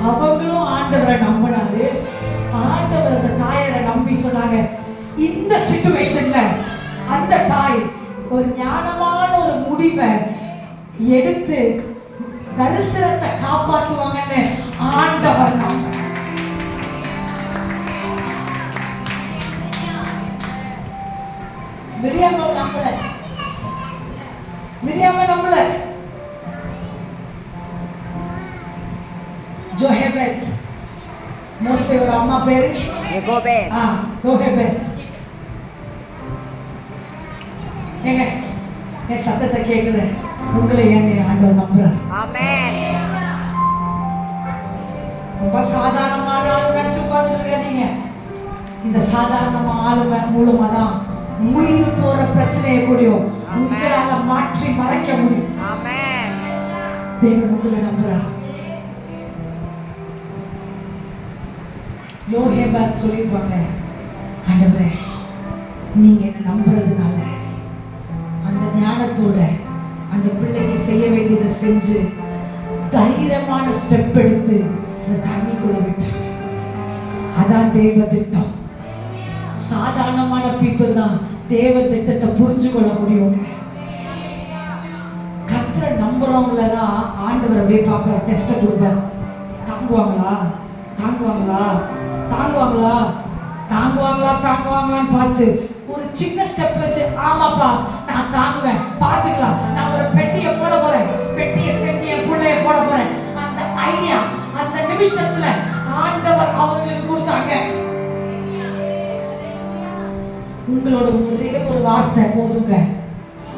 அவங்களும் ஆண்டவரை நம்பினாரு. ஆண்டவர் அந்த தாயாரை நம்பி சொன்னாங்க, இந்த சிச்சுவேஷன்ல அந்த தாய் ஒரு ஞானமான ஒரு முடிவை எடுத்து தரிசனத்தை காப்பாற்றுவாங்கன்னு ஆண்டவர் நம்பினார். மிரியாம நம்பல. ஜோஹெபெத், மோசேயோட அம்மா பேரு யெகோபேத். யோஹெபெத். ஏங்க, என் சத்தத்தை கேட்குற உங்களை ஏங்க ஆண்டவர் நம்புறாரு? ஆமென். ரொம்ப சாதாரணமான ஆள் நினைச்சு உட்கார்ந்துருக்காதீங்க. இந்த சாதாரணமான ஆள் மூலமா தான் உயிர் போற பிரச்சனையை கூடியும் உங்களால மாற்றி மறைக்க முடியும். ஆமென். தேவன் உங்களை நம்புறார். யோகேபேத் சொல்லிருப்பாங்க, ஆண்டவரே நீங்க என்ன நம்புறதுனால அந்த ஞானத்தோட அந்த பிள்ளைக்கு செய்ய வேண்டியதை செஞ்சு தைரியமான ஸ்டெப் எடுத்து இந்த தண்ணிக்குள்ள விட்டாங்க. அதான் தேவ திட்டம். சாதாரணமான பீப்புள் தான் தேவ திட்டத்தை புரிஞ்சு கொள்ள முடியும். கர்த்தரை நம்புறவங்கள தான் ஆண்டவர் அப்படியே பார்ப்பார், டெஸ்ட்டை கொடுப்பார். தாங்குவாங்களான்னு பார்த்து ஒரு சின்ன ஸ்டெப் வச்சு, ஆமாப்பா நான் தாங்குவேன், பார்த்துக்கலாம், நான் ஒரு பெட்டியை போட போறேன், பெட்டியை செஞ்சு என் பிள்ளைய போட போறேன். அந்த ஐடியா அந்த நிமிஷத்துல ஆண்டவர் அவங்களுக்கு கொடுத்தாங்க. உங்களோட ஒரே ஒரு வார்த்தை போதுங்க,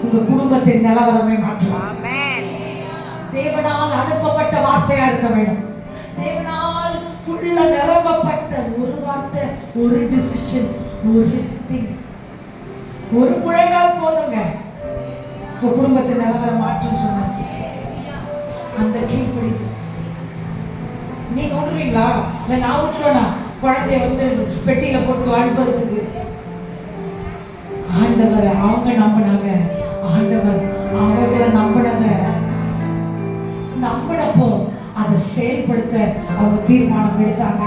உங்க குடும்பத்தின் நிலவரமே மாற்றலாம். ஆமென். தேவனால் அனுப்பப்பட்ட வார்த்தையா இருக்க வேண்டும். தேவனால் ஃபுல்லா நிரப்பப்பட்ட ஒரு வார்த்தை, ஒரு டிசிஷன், ஒரு திங், ஒரு முழங்கால் போதுங்க, உங்க குடும்பத்தின் நிலவரம் மாற்றம் சொன்னாங்க. அந்த கீழ்ப்படி நீங்க விட்டுருவீங்களா? இல்லை நான் விட்டுருவேனா? குழந்தைய வந்து பெட்டியில போட்டு அனுப்புறதுக்கு ஆண்டவர் அவங்க நம்பினாங்க. ஆண்டவர் அவர்களை நம்பினப்போ அதை செயல்படுத்த அவங்க தீர்மானம் எடுத்தாங்க.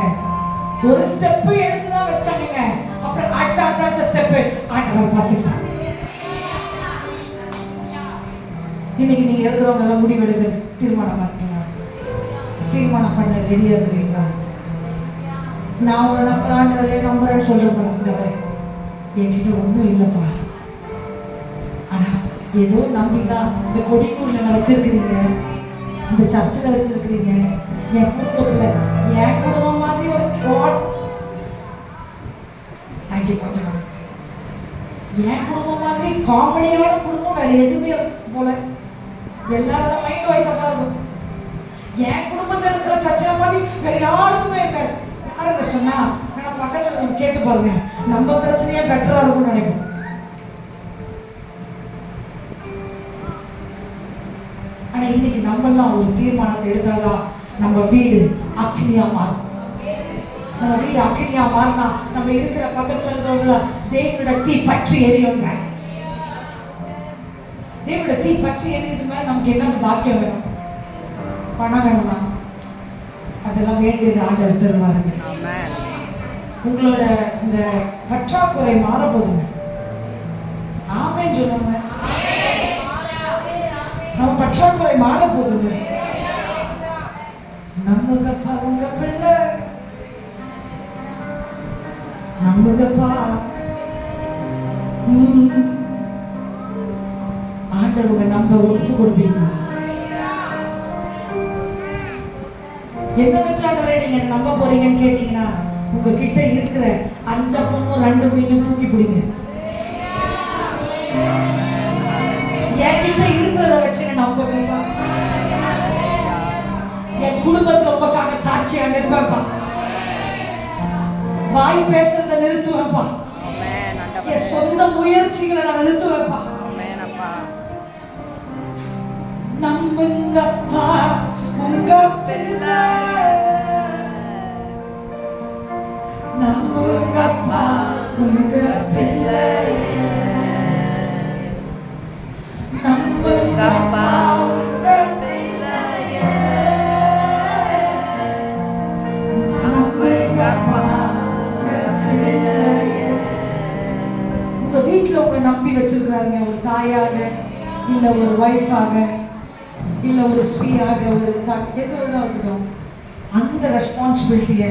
ஒரு ஸ்டெப் எடுத்துதான் வச்சாங்க, அப்புறம் அடுத்த ஸ்டெப் ஆண்டவர் பார்த்துட்டாங்க. இன்னைக்கு நீங்க இருக்கிறவங்க எல்லாம் முடிவெடுக்க தீர்மானம் பண்ணுங்க. தீர்மானம் பண்ண ரெடியா இருக்கிறீங்களா? நான் உங்களை நம்புறேன்னு சொல்றேன். என்கிட்ட ஒன்றும் இல்லைப்பா, ஆனா ஏதோ நம்பிதான் இந்த கொடிக்கூர்ல நான் வச்சிருக்கிறீங்க, இந்த சர்ச்சில் வச்சிருக்கிறீங்க. என் குடும்பத்துல என் குடும்பம் மாதிரி ஒரு காட். தேங்க்யூ கொஞ்சம் என் குடும்பம் மாதிரி காமெடியான குடும்பம் வேற எதுவுமே போல. எல்லாரோட மைண்ட் வாய்ஸா தான் இருக்கும். என் குடும்பத்தில் இருக்கிற பிரச்சனை மாதிரி வேற யாருக்குமே இருக்காது. யாருங்க சொன்னா நான் பக்கத்துல நம்ம கேட்டு பாருங்க, நம்ம பிரச்சனையே பெட்டரா இருக்கும்னு நினைப்போம். ஆனா இன்னைக்கு நம்மெல்லாம் ஒரு தீர்மானத்தை எடுத்தாதான் நம்ம வீடு அக்னியா மாறும். நம்ம வீடு அக்னியா மாறினா நம்ம இருக்கிற பக்கத்துல இருக்கிறவங்கள தேவனோட தீ பற்றி எரியுங்க. தேவனோட தீ பற்றி எரியுது மேல நமக்கு என்ன பாக்கியம் வேணும்? பணம் வேணுமா? அதெல்லாம் வேண்டியது ஆண்டவர் தருவாருங்க. Amen. உங்களோட இந்த பற்றாக்குறை மாற போதுங்க. ஆமென் சொல்லுங்க. நம்ம பற்றாக்குறை மாற போதுங்க. நம்புங்கப்பா உங்க பிள்ளை, நம்புங்கப்பா. ஆண்டவங்க நம்ப ஒப்பு கொடுப்பீங்க. என்ன வச்சாண்டவரே நீங்க நம்ப போறீங்கன்னு கேட்டீங்கன்னா, உங்ககிட்ட இருக்கிற 5 அப்பமும் 2 மீனும் தூக்கி பிடிங்க. என்கிட்ட இருக்கிறத வச்சு நம்புங்கப்பா. என் குடும்பத்துல உங்களுக்காக சாட்சியா நிற்பேன்ப்பா. வாய் பேசுறத நிறுத்துவேன்ப்பா. என் சொந்த முயற்சிகளை நான் நிறுத்துவேன்ப்பா. நம்புங்கப்பா உங்க பிள்ளை, நம்புங்கப்பா உங்க பிள்ளை, நம்புங்கப்பா உங்க பிள்ளை, நம்புங்கப்பா உங்க பிள்ளை. உங்க வீட்டுல உங்களை நம்பி வச்சிருக்கிறாங்க, ஒரு தாயாக இல்ல ஒரு ஒய்ஃபாக இல்ல ஒரு ஸ்ரீயாக ஒரு எதுவும் இருக்கட்டும், அந்த ரெஸ்பான்சிபிலிட்டியை